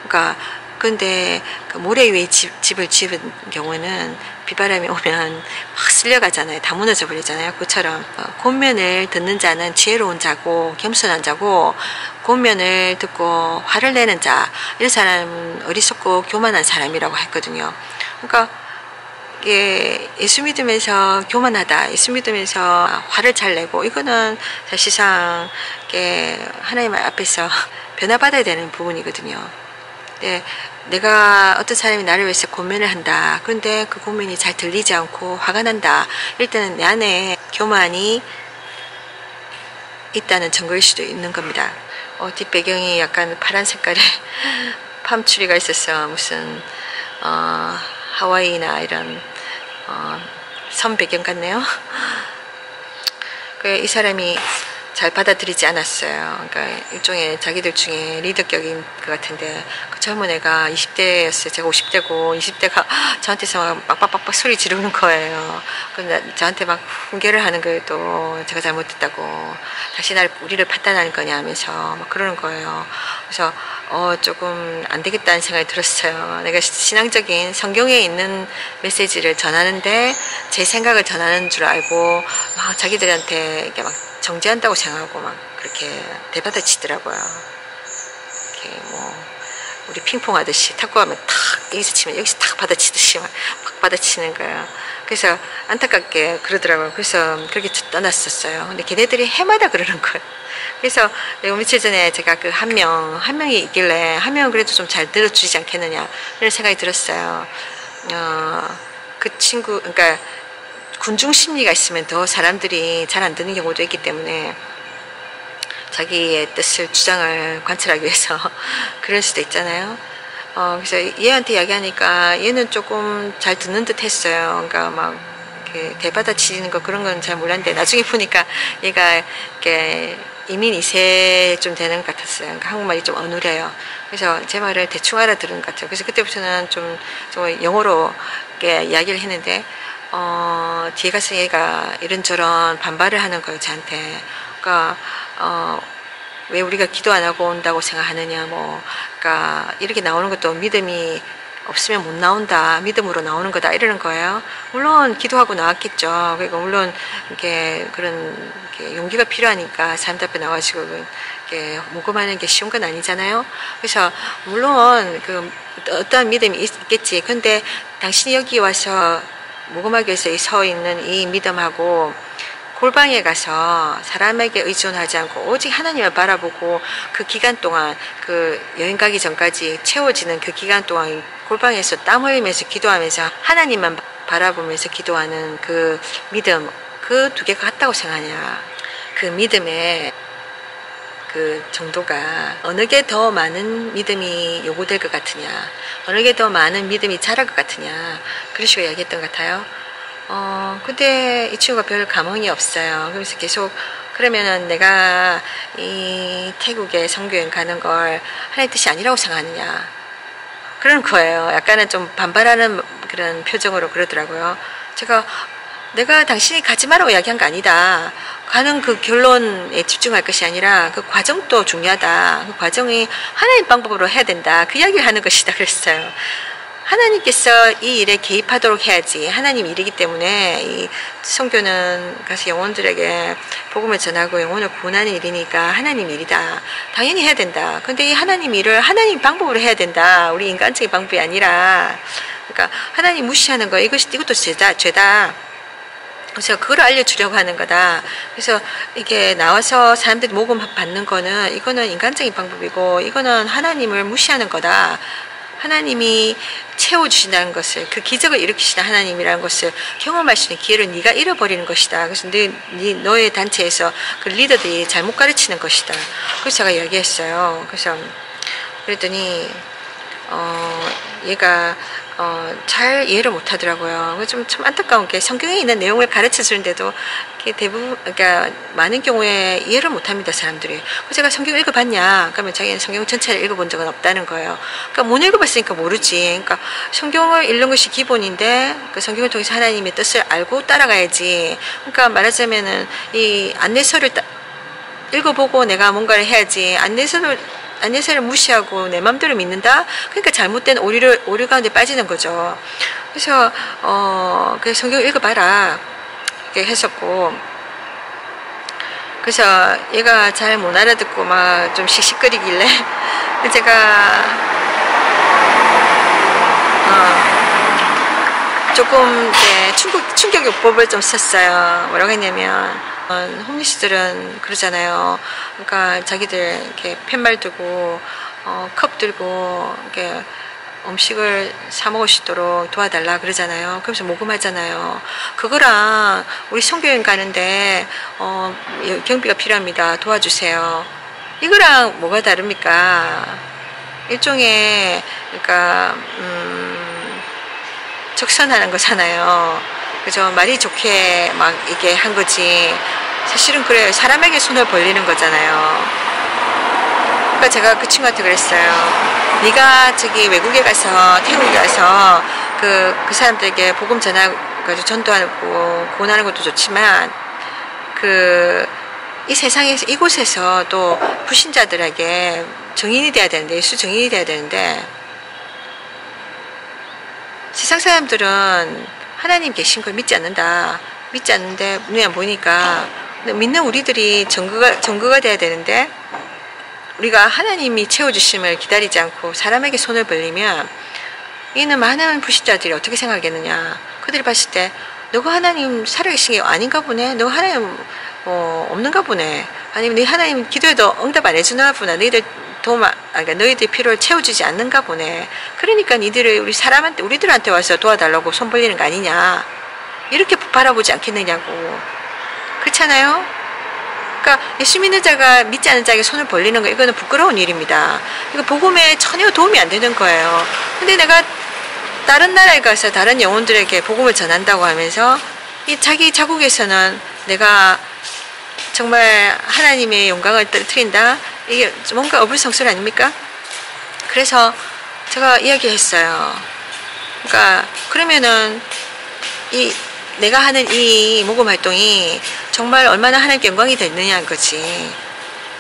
그러니까 근데 그 모래 위에 집을 지은 경우는 비바람이 오면 막 쓸려가잖아요. 다 무너져 버리잖아요. 그처럼 권면을 듣는 자는 지혜로운 자고 겸손한 자고 권면을 듣고 화를 내는 자 이런 사람은 어리석고 교만한 사람이라고 했거든요. 그러니까 예수 믿으면서 교만하다, 예수 믿으면서 화를 잘 내고 이거는 사실상 하나님 앞에서 변화받아야 되는 부분이거든요. 네, 내가 어떤 사람이 나를 위해서 권면을 한다. 그런데 그 권면이 잘 들리지 않고 화가 난다. 이럴 때는 내 안에 교만이 있다는 증거일 수도 있는 겁니다. 뒷배경이 약간 파란 색깔의 팜추리가 있어서 무슨 하와이나 이런 선 배경 같네요. 이 사람이 잘 받아들이지 않았어요. 그러니까 일종의 자기들 중에 리더격인 것 같은데 그 젊은 애가 20대였어요. 제가 50대고 20대가 저한테서 막 빡빡빡 소리 지르는 거예요. 근데 저한테 막 훈계를 하는 거예요. 또 제가 잘못했다고 다시 우리를 판단하는 거냐 하면서 막 그러는 거예요. 그래서 조금 안 되겠다는 생각이 들었어요. 내가 신앙적인 성경에 있는 메시지를 전하는데 제 생각을 전하는 줄 알고 막 자기들한테 이렇게 막 정죄한다고 생각하고 막 그렇게 대받아치더라고요. 이렇게 뭐 우리 핑퐁 하듯이 탁구하면 탁 여기서 치면 여기서 탁 받아치듯이 막 받아치는 거예요. 그래서 안타깝게 그러더라고요. 그래서 그렇게 떠났었어요. 근데 걔네들이 해마다 그러는 거예요. 그래서 내가 며칠 전에 제가 그 한 명이 있길래 한 명은 그래도 좀 잘 들어주지 않겠느냐 이런 생각이 들었어요. 그 친구 그러니까 군중 심리가 있으면 더 사람들이 잘 안 듣는 경우도 있기 때문에 자기의 뜻을 주장을 관철하기 위해서 그럴 수도 있잖아요. 그래서 얘한테 이야기하니까 얘는 조금 잘 듣는 듯 했어요. 그러니까 막 이렇게 대받아치는 거 그런 건 잘 몰랐는데 나중에 보니까 얘가 이렇게 이민 2세 좀 되는 것 같았어요. 그러니까 한국말이 좀 어눌해요. 그래서 제 말을 대충 알아들은 것 같아요. 그래서 그때부터는 좀 영어로 이렇게 이야기를 했는데 뒤에 가서 얘가 이런저런 반발을 하는 거예요, 저한테. 그러니까, 왜 우리가 기도 안 하고 온다고 생각하느냐, 뭐, 그러니까, 이렇게 나오는 것도 믿음이 없으면 못 나온다, 믿음으로 나오는 거다, 이러는 거예요. 물론, 기도하고 나왔겠죠. 그러니까, 물론, 이렇게 용기가 필요하니까 사람들 앞에 나와가지고, 이렇게 모금하는 게 쉬운 건 아니잖아요. 그래서, 물론, 어떠한 믿음이 있겠지. 근데, 당신이 여기 와서, 모금하기 위해서 서 있는 이 믿음하고 골방에 가서 사람에게 의존하지 않고 오직 하나님을 바라보고 그 기간 동안 그 여행 가기 전까지 채워지는 그 기간 동안 골방에서 땀 흘리면서 기도하면서 하나님만 바라보면서 기도하는 그 믿음 그 두 개가 같다고 생각하냐. 그 믿음의 그 정도가 어느 게 더 많은 믿음이 요구될 것 같으냐, 어느 게 더 많은 믿음이 자랄 것 같으냐, 그런 식으로 이야기했던 것 같아요. 근데 이 친구가 별 감흥이 없어요. 그래서 계속 그러면은 내가 이 태국에 선교여행 가는 걸 하나님 뜻이 아니라고 생각하느냐 그런 거예요. 약간은 좀 반발하는 그런 표정으로 그러더라고요. 내가 당신이 가지 말라고 이야기한 거 아니다. 가는 그 결론에 집중할 것이 아니라 그 과정도 중요하다. 그 과정이 하나님 방법으로 해야 된다. 그 이야기를 하는 것이다. 그랬어요. 하나님께서 이 일에 개입하도록 해야지. 하나님 일이기 때문에 이 선교는 가서 영혼들에게 복음을 전하고 영혼을 구원하는 일이니까 하나님 일이다. 당연히 해야 된다. 근데 이 하나님 일을 하나님 방법으로 해야 된다. 우리 인간적인 방법이 아니라. 그러니까 하나님 무시하는 거 이것도 죄다. 그래서 그걸 알려주려고 하는 거다. 그래서 이게 나와서 사람들이 모금 받는 거는 이거는 인간적인 방법이고 이거는 하나님을 무시하는 거다. 하나님이 채워주신다는 것을, 그 기적을 일으키시는 하나님이라는 것을 경험할 수 있는 기회를 네가 잃어버리는 것이다. 그래서 너의 단체에서 그 리더들이 잘못 가르치는 것이다. 그래서 제가 이야기했어요. 그래서 그랬더니 얘가 잘 이해를 못 하더라고요. 좀 안타까운 게 성경에 있는 내용을 가르쳐 주는데도 대부분, 그러니까 많은 경우에 이해를 못 합니다, 사람들이. 그래서 제가 성경 읽어봤냐? 그러면 자기는 성경 전체를 읽어본 적은 없다는 거예요. 그러니까 못 읽어봤으니까 모르지. 그러니까 성경을 읽는 것이 기본인데 그 성경을 통해서 하나님의 뜻을 알고 따라가야지. 그러니까 말하자면은 이 안내서를 읽어보고 내가 뭔가를 해야지. 안내서를 무시하고 내 맘대로 믿는다? 그러니까 잘못된 오류 가운데 빠지는 거죠. 그래서 그 성경 읽어봐라 이렇게 했었고, 그래서 얘가 잘 못 알아듣고 막 좀 씩씩거리길래 제가 조금 이제 충격요법을 좀 썼어요. 뭐라고 했냐면 홈리스들은 그러잖아요. 그러니까 자기들 이렇게 팻말 들고 컵 들고 이렇게 음식을 사 먹을 수 있도록 도와달라 그러잖아요. 그래서 모금하잖아요. 그거랑 우리 선교여행 가는데 경비가 필요합니다. 도와주세요. 이거랑 뭐가 다릅니까? 일종의 그러니까 적선하는 거잖아요. 그죠? 말이 좋게 막 이게 한 거지. 사실은 그래요. 사람에게 손을 벌리는 거잖아요. 그러니까 제가 그 친구한테 그랬어요. 네가 저기 외국에 가서 태국에 가서 그 사람들에게 복음 전하고 전도하고 구원하는 것도 좋지만 이 세상에서 이곳에서 또 불신자들에게 정인이 돼야 되는데, 예수 정인이 돼야 되는데, 세상 사람들은 하나님 계신 걸 믿지 않는다. 믿지 않는데 눈에 안 보이니까 믿는 우리들이 전거가 돼야 되는데, 우리가 하나님이 채워주심을 기다리지 않고 사람에게 손을 벌리면 이는 많은 불신자들이 어떻게 생각하겠느냐. 그들이 봤을 때 너가 하나님 살아계신 게 아닌가 보네. 너가 하나님 없는가 보네. 아니면 네 하나님 기도에도 응답 안 해주나 보나. 그러니까 너희들 필요를 채워주지 않는가 보네. 그러니까 우리들한테 와서 도와달라고 손 벌리는 거 아니냐. 이렇게 바라보지 않겠느냐고. 그렇잖아요? 그러니까 예수 믿는 자가 믿지 않는 자에게 손을 벌리는 거, 이거는 부끄러운 일입니다. 이거 복음에 전혀 도움이 안 되는 거예요. 근데 내가 다른 나라에 가서 다른 영혼들에게 복음을 전한다고 하면서 이 자기 자국에서는 내가 정말 하나님의 영광을 떨어뜨린다? 이게 뭔가 어불성설 아닙니까? 그래서 제가 이야기했어요. 그러니까 그러면은 내가 하는 이 모금 활동이 정말 얼마나 하나님께 영광이 됐느냐는 거지.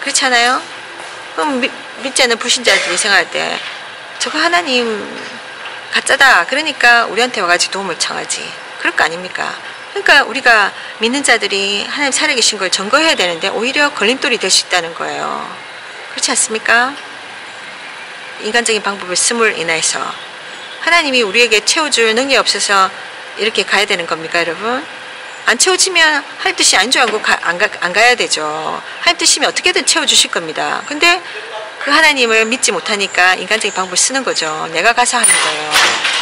그렇잖아요? 그럼 믿지 않는 불신자들이 생각할 때 저거 하나님 가짜다. 그러니까 우리한테 와가지고 도움을 청하지. 그럴 거 아닙니까? 그러니까 우리가 믿는 자들이 하나님 살아계신 걸 증거해야 되는데 오히려 걸림돌이 될 수 있다는 거예요. 그렇지 않습니까? 인간적인 방법을 씀을 인해서 하나님이 우리에게 채워줄 능력이 없어서 이렇게 가야 되는 겁니까, 여러분? 안 채워지면 하나님 뜻이 아닌 줄 알고 안 가야 되죠. 하나님 뜻이면 어떻게든 채워주실 겁니다. 근데 그 하나님을 믿지 못하니까 인간적인 방법을 쓰는 거죠. 내가 가서 하는 거예요.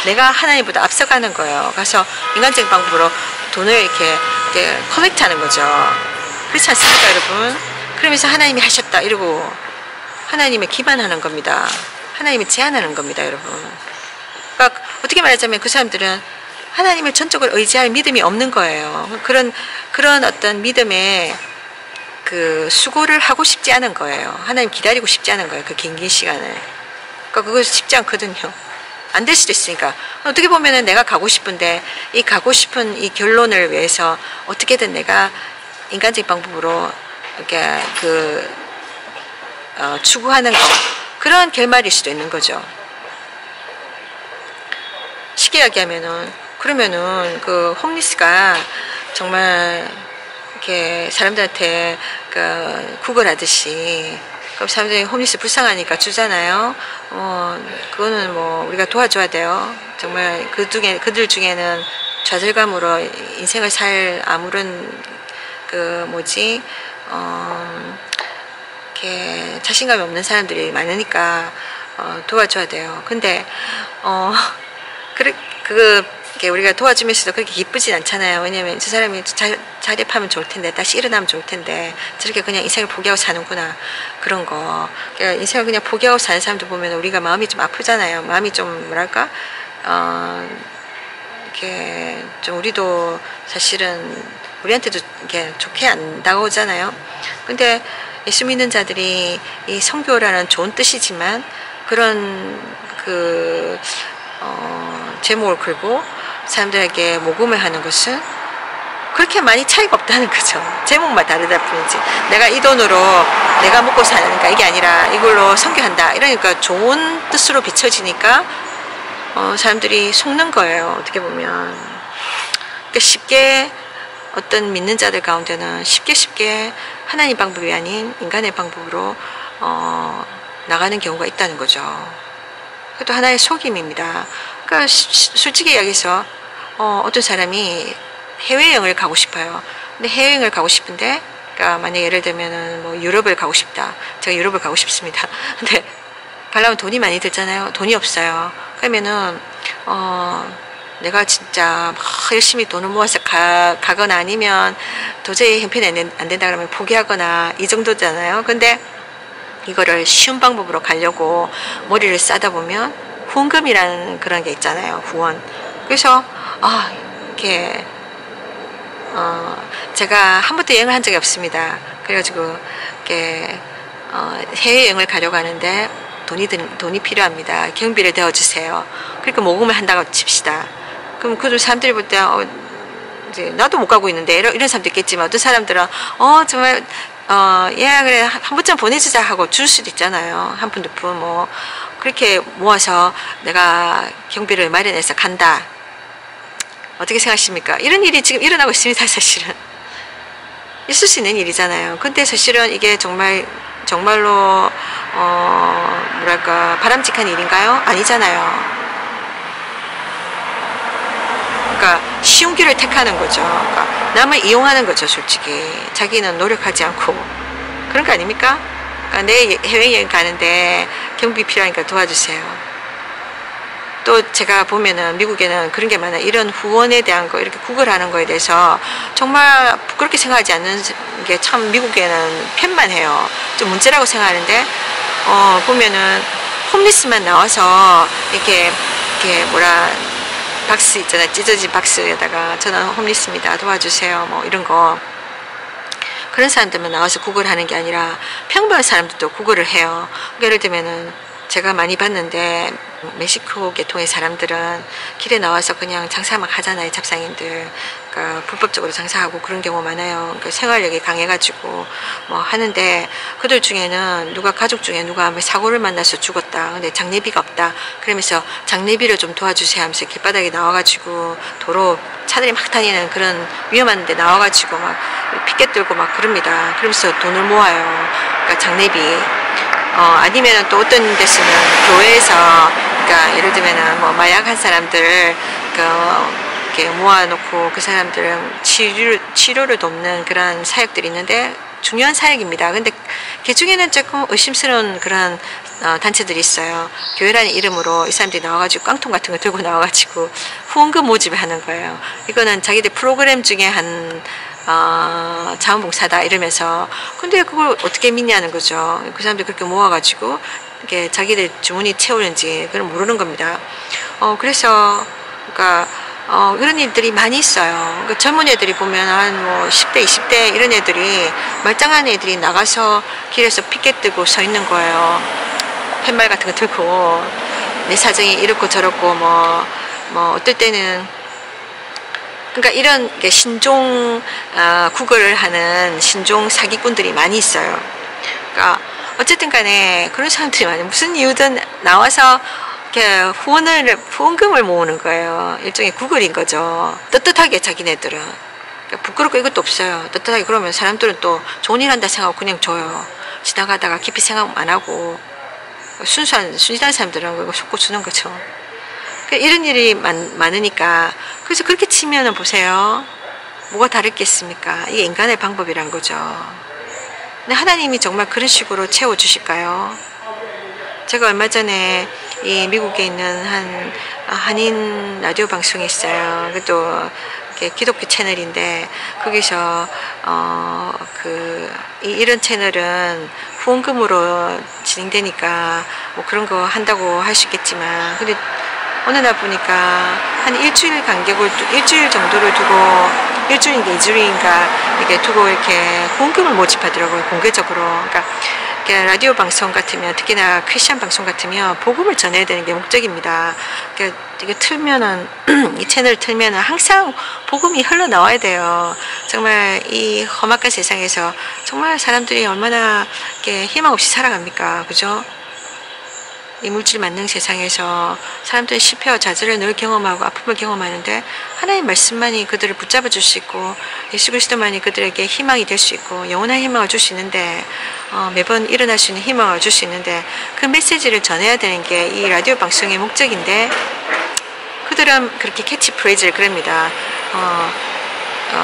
내가 하나님보다 앞서가는 거예요. 가서 인간적인 방법으로 돈을 이렇게 컬렉트하는 거죠. 그렇지 않습니까, 여러분? 그러면서 하나님이 하셨다 이러고 하나님에 기반하는 겁니다. 하나님이 제안하는 겁니다, 여러분. 그러니까 어떻게 말하자면 그 사람들은 하나님을 전적으로 의지할 믿음이 없는 거예요. 그런 어떤 믿음의 그 수고를 하고 싶지 않은 거예요. 하나님 기다리고 싶지 않은 거예요. 그 긴 시간을. 그러니까 그거 쉽지 않거든요. 안 될 수도 있으니까. 어떻게 보면은 내가 가고 싶은데 이 가고 싶은 이 결론을 위해서 어떻게든 내가 인간적인 방법으로 이렇게 추구하는 거. 그런 결말일 수도 있는 거죠. 쉽게 이야기하면은, 그러면은 그 홈리스가 정말 이렇게 사람들한테 그 구걸하듯이, 그럼 사람들이 홈리스 불쌍하니까 주잖아요. 그거는 뭐 우리가 도와줘야 돼요. 정말 그들 중에는 좌절감으로 인생을 살 아무런 이렇게 자신감이 없는 사람들이 많으니까 도와줘야 돼요. 근데 그게 우리가 도와주면서도 그렇게 기쁘진 않잖아요. 왜냐면 저 사람이 자립하면 좋을 텐데, 다시 일어나면 좋을 텐데, 저렇게 그냥 인생을 포기하고 사는구나. 그런 거. 그러니까 인생을 그냥 포기하고 사는 사람들 보면 우리가 마음이 좀 아프잖아요. 마음이 좀, 뭐랄까, 이렇게 좀 우리도 사실은 우리한테도 이렇게 좋게 안 다가오잖아요. 근데 예수 믿는 자들이 이 선교라는 좋은 뜻이지만 그런 제목을 걸고 사람들에게 모금을 하는 것은 그렇게 많이 차이가 없다는 거죠. 제목만 다르다 뿐이지. 내가 이 돈으로 내가 먹고 사는가 이게 아니라 이걸로 선교한다. 이러니까 좋은 뜻으로 비춰지니까 사람들이 속는 거예요. 어떻게 보면. 그러니까 쉽게 어떤 믿는 자들 가운데는 쉽게 하나님 방법이 아닌 인간의 방법으로 나가는 경우가 있다는 거죠. 그것도 하나의 속임입니다. 그러니까 솔직히 이야기해서 어떤 사람이 해외여행을 가고 싶어요. 근데 해외여행을 가고 싶은데, 그러니까 만약 예를 들면은 뭐 유럽을 가고 싶다. 제가 유럽을 가고 싶습니다. 근데 가려면 돈이 많이 들잖아요. 돈이 없어요. 그러면은 내가 진짜 막 열심히 돈을 모아서 가거나 아니면 도저히 형편이 안 된다 그러면 포기하거나 이 정도잖아요. 근데 이거를 쉬운 방법으로 가려고 머리를 싸다 보면 후원금이라는 그런 게 있잖아요. 후원. 그래서 이렇게 제가 한 번도 여행을 한 적이 없습니다. 그래가지고 이렇게 해외여행을 가려고 하는데 돈이 필요합니다. 경비를 대어주세요. 그러니까 모금을 한다고 칩시다. 그럼 그 사람들이 볼 때 이제 나도 못 가고 있는데 이런 사람도 있겠지만, 어떤 사람들은 정말 그래 한 번쯤 보내주자 하고 줄 수도 있잖아요. 한 푼 두 푼 뭐 그렇게 모아서 내가 경비를 마련해서 간다. 어떻게 생각하십니까? 이런 일이 지금 일어나고 있습니다. 사실은 있을 수 있는 일이잖아요. 근데 사실은 이게 정말로 뭐랄까 바람직한 일인가요? 아니잖아요. 그러니까 쉬운 길을 택하는 거죠. 그러니까 남을 이용하는 거죠. 솔직히 자기는 노력하지 않고 그런 거 아닙니까? 그러니까 내 해외여행 가는데 경비 필요하니까 도와주세요. 또 제가 보면은 미국에는 그런 게 많아요. 이런 후원에 대한 거 이렇게 구걸하는 거에 대해서 정말 부끄럽게 생각하지 않는 게 참 미국에는 편만해요. 좀 문제라고 생각하는데 보면은 홈리스만 나와서 이렇게 박스 있잖아요. 찢어진 박스에다가 저는 홈리스입니다. 도와주세요. 뭐 이런 거. 그런 사람들만 나와서 구걸하는 게 아니라 평범한 사람들도 구걸을 해요. 예를 들면은 제가 많이 봤는데 멕시코 계통의 사람들은 길에 나와서 그냥 장사 막 하잖아요. 잡상인들. 그러니까 불법적으로 장사하고 그런 경우 많아요. 그러니까 생활력이 강해가지고 뭐 하는데 그들 중에는 가족 중에 누가 사고를 만나서 죽었다. 근데 장례비가 없다. 그러면서 장례비를 좀 도와주세요 하면서 길바닥에 나와가지고 도로 차들이 막 다니는 그런 위험한 데 나와가지고 막 피켓 들고 막 그럽니다. 그러면서 돈을 모아요. 그러니까 장례비. 아니면은 또 어떤 데서는 교회에서, 그러니까 예를 들면은 뭐 마약한 사람들 이렇게 모아놓고 그 사람들은 치료를 돕는 그런 사역들이 있는데 중요한 사역입니다. 근데 그 중에는 조금 의심스러운 그런 단체들이 있어요. 교회라는 이름으로 이 사람들이 나와가지고 깡통 같은 거 들고 나와가지고 후원금 모집을 하는 거예요. 이거는 자기들 프로그램 중에 한 자원봉사다 이러면서. 근데 그걸 어떻게 믿냐는 거죠. 그 사람들 그렇게 모아가지고 이렇게 자기들 주머니 채우는지 그건 모르는 겁니다. 그래서 그러니까 그런 일들이 많이 있어요. 그러니까 젊은 애들이 보면 한 뭐 10대, 20대 이런 애들이, 말짱한 애들이 나가서 길에서 피켓 들고 서 있는 거예요. 팻말 같은 거 들고 내 사정이 이렇고 저렇고 뭐 어떨 때는, 그러니까 이런 신종 구걸을 하는 신종 사기꾼들이 많이 있어요. 그러니까 어쨌든 간에 그런 사람들이 많이 무슨 이유든 나와서 이렇게 후원금을 모으는 거예요. 일종의 구글인 거죠. 떳떳하게 자기네들은. 그러니까 부끄럽고 이것도 없어요. 떳떳하게. 그러면 사람들은 또 좋은 일 한다 생각하고 그냥 줘요. 지나가다가 깊이 생각 안 하고 순진한 사람들은 이거 속고 주는 거죠. 그러니까 이런 일이 많으니까. 그래서 그렇게 치면은 보세요. 뭐가 다르겠습니까? 이게 인간의 방법이란 거죠. 근데 하나님이 정말 그런 식으로 채워주실까요? 제가 얼마 전에 이 미국에 있는 한인 라디오 방송이 있어요. 또 기독교 채널인데 거기서 이런 채널은 후원금으로 진행되니까 뭐 그런 거 한다고 할 수 있겠지만, 근데 어느 날 보니까 한 일주일 간격을 일주일 정도를 두고, 일주일인가 2주일인가 이렇게 두고 이렇게 후원금을 모집하더라고요, 공개적으로. 그러니까 라디오 방송 같으면, 특히나 크리스천 방송 같으면 복음을 전해야 되는 게 목적입니다. 그러니까 이게 틀면은 이 채널 틀면은 항상 복음이 흘러나와야 돼요. 정말 이 험악한 세상에서 정말 사람들이 얼마나 이렇게 희망 없이 살아갑니까, 그죠? 이 물질 만능 세상에서 사람들은 실패와 좌절을 늘 경험하고 아픔을 경험하는데, 하나님 말씀만이 그들을 붙잡아 줄 수 있고 예수 그리스도만이 그들에게 희망이 될 수 있고 영원한 희망을 줄 수 있는데, 매번 일어날 수 있는 희망을 줄 수 있는데, 그 메시지를 전해야 되는 게 이 라디오 방송의 목적인데, 그들은 그렇게 캐치프레이즈를 그럽니다.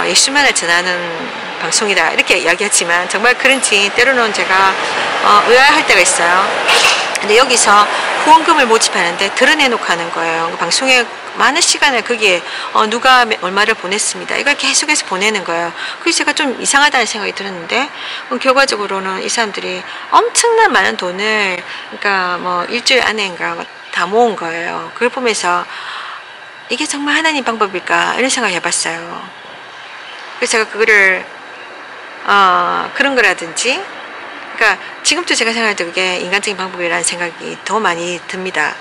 예수만을 전하는 방송이다 이렇게 이야기하지만, 정말 그런지 때로는 제가 의아할 때가 있어요. 근데 여기서 후원금을 모집하는데 드러내놓고 하는 거예요. 방송에 많은 시간을 거기에 누가 얼마를 보냈습니다, 이걸 계속해서 보내는 거예요. 그래서 제가 좀 이상하다는 생각이 들었는데, 결과적으로는 이 사람들이 엄청난 많은 돈을, 그러니까 뭐 일주일 안에인가 다 모은 거예요. 그걸 보면서 이게 정말 하나님 방법일까 이런 생각을 해봤어요. 그래서 제가 그거를 그런 거라든지, 그러니까 지금도 제가 생각할 때 그게 인간적인 방법이라는 생각이 더 많이 듭니다.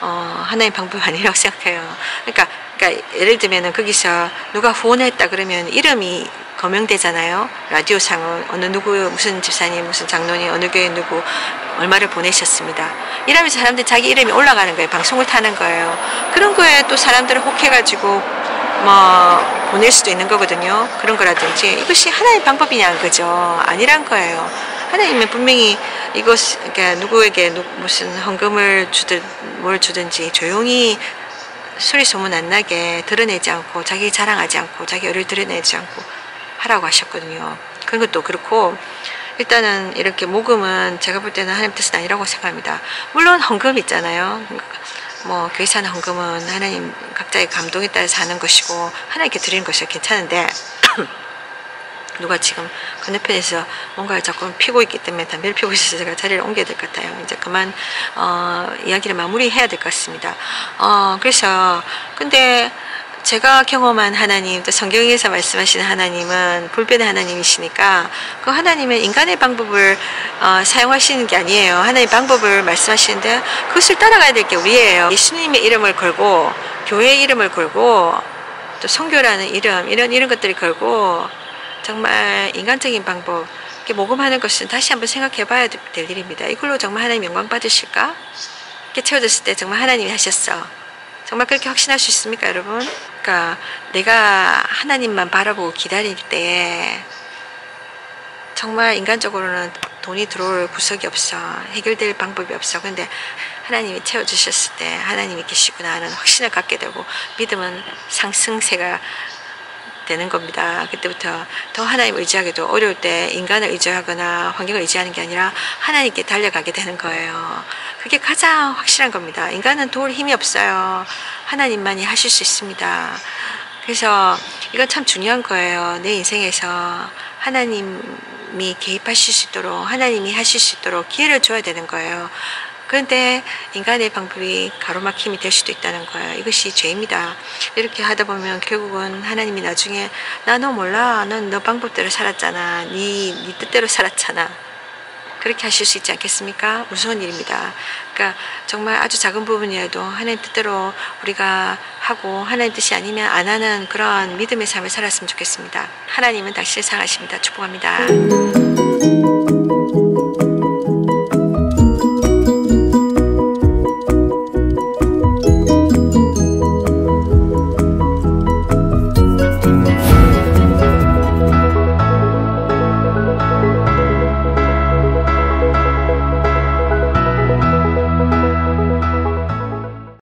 하나의 방법이 아니라고 생각해요. 그러니까 예를 들면은 거기서 누가 후원했다 그러면 이름이 거명되잖아요. 라디오상은 어느 누구, 무슨 집사님, 무슨 장로님, 어느 교회 누구 얼마를 보내셨습니다, 이러면서 사람들이 자기 이름이 올라가는 거예요. 방송을 타는 거예요. 그런 거에 또 사람들을 혹해가지고 뭐 보낼 수도 있는 거거든요. 그런 거라든지. 이것이 하나의 방법이냐는 거죠. 아니란 거예요. 하나님은 분명히 그러니까 누구에게 무슨 헌금을 주든 뭘 주든지 조용히 소리 소문 안 나게 드러내지 않고, 자기 자랑하지 않고, 자기 얼을 드러내지 않고 하라고 하셨거든요. 그런 것도 그렇고, 일단은 이렇게 모금은 제가 볼 때는 하나님 뜻은 아니라고 생각합니다. 물론 헌금 있잖아요. 뭐 교회 사는 헌금은 하나님 각자의 감동에 따라서 하는 것이고 하나님께 드리는 것이 괜찮은데, 누가 지금 건너편에서 뭔가를 자꾸 피고 있기 때문에 담배를 피고 있어서 제가 자리를 옮겨야 될 것 같아요. 이제 그만 이야기를 마무리해야 될 것 같습니다. 그래서 근데 제가 경험한 하나님, 또 성경에서 말씀하시는 하나님은 불변의 하나님이시니까, 그 하나님은 인간의 방법을 사용하시는 게 아니에요. 하나님의 방법을 말씀하시는데 그것을 따라가야 될 게 우리예요. 예수님의 이름을 걸고, 교회의 이름을 걸고, 또 선교라는 이름, 이런 것들을 걸고, 정말 인간적인 방법, 이렇게 모금하는 것은 다시 한번 생각해 봐야 될 일입니다. 이걸로 정말 하나님 영광 받으실까? 이렇게 채워졌을 때 정말 하나님이 하셨어. 정말 그렇게 확신할 수 있습니까, 여러분? 그러니까 내가 하나님만 바라보고 기다릴 때 정말 인간적으로는 돈이 들어올 구석이 없어. 해결될 방법이 없어. 근데 하나님이 채워주셨을 때 하나님이 계시구나 하는 확신을 갖게 되고, 믿음은 상승세가 되는 겁니다. 그때부터 더 하나님 의지하기도, 어려울 때 인간을 의지하거나 환경을 의지하는 게 아니라 하나님께 달려가게 되는 거예요. 그게 가장 확실한 겁니다. 인간은 도울 힘이 없어요. 하나님만이 하실 수 있습니다. 그래서 이건 참 중요한 거예요. 내 인생에서 하나님이 개입하실 수 있도록, 하나님이 하실 수 있도록 기회를 줘야 되는 거예요. 그런데 인간의 방법이 가로막힘이 될 수도 있다는 거예요. 이것이 죄입니다. 이렇게 하다 보면 결국은 하나님이 나중에 나 너 몰라, 넌 너 방법대로 살았잖아, 네 뜻대로 살았잖아, 그렇게 하실 수 있지 않겠습니까? 무서운 일입니다. 그러니까 정말 아주 작은 부분이라도 하나님 뜻대로 우리가 하고, 하나님 뜻이 아니면 안 하는 그런 믿음의 삶을 살았으면 좋겠습니다. 하나님은 당신을 사랑하십니다. 축복합니다.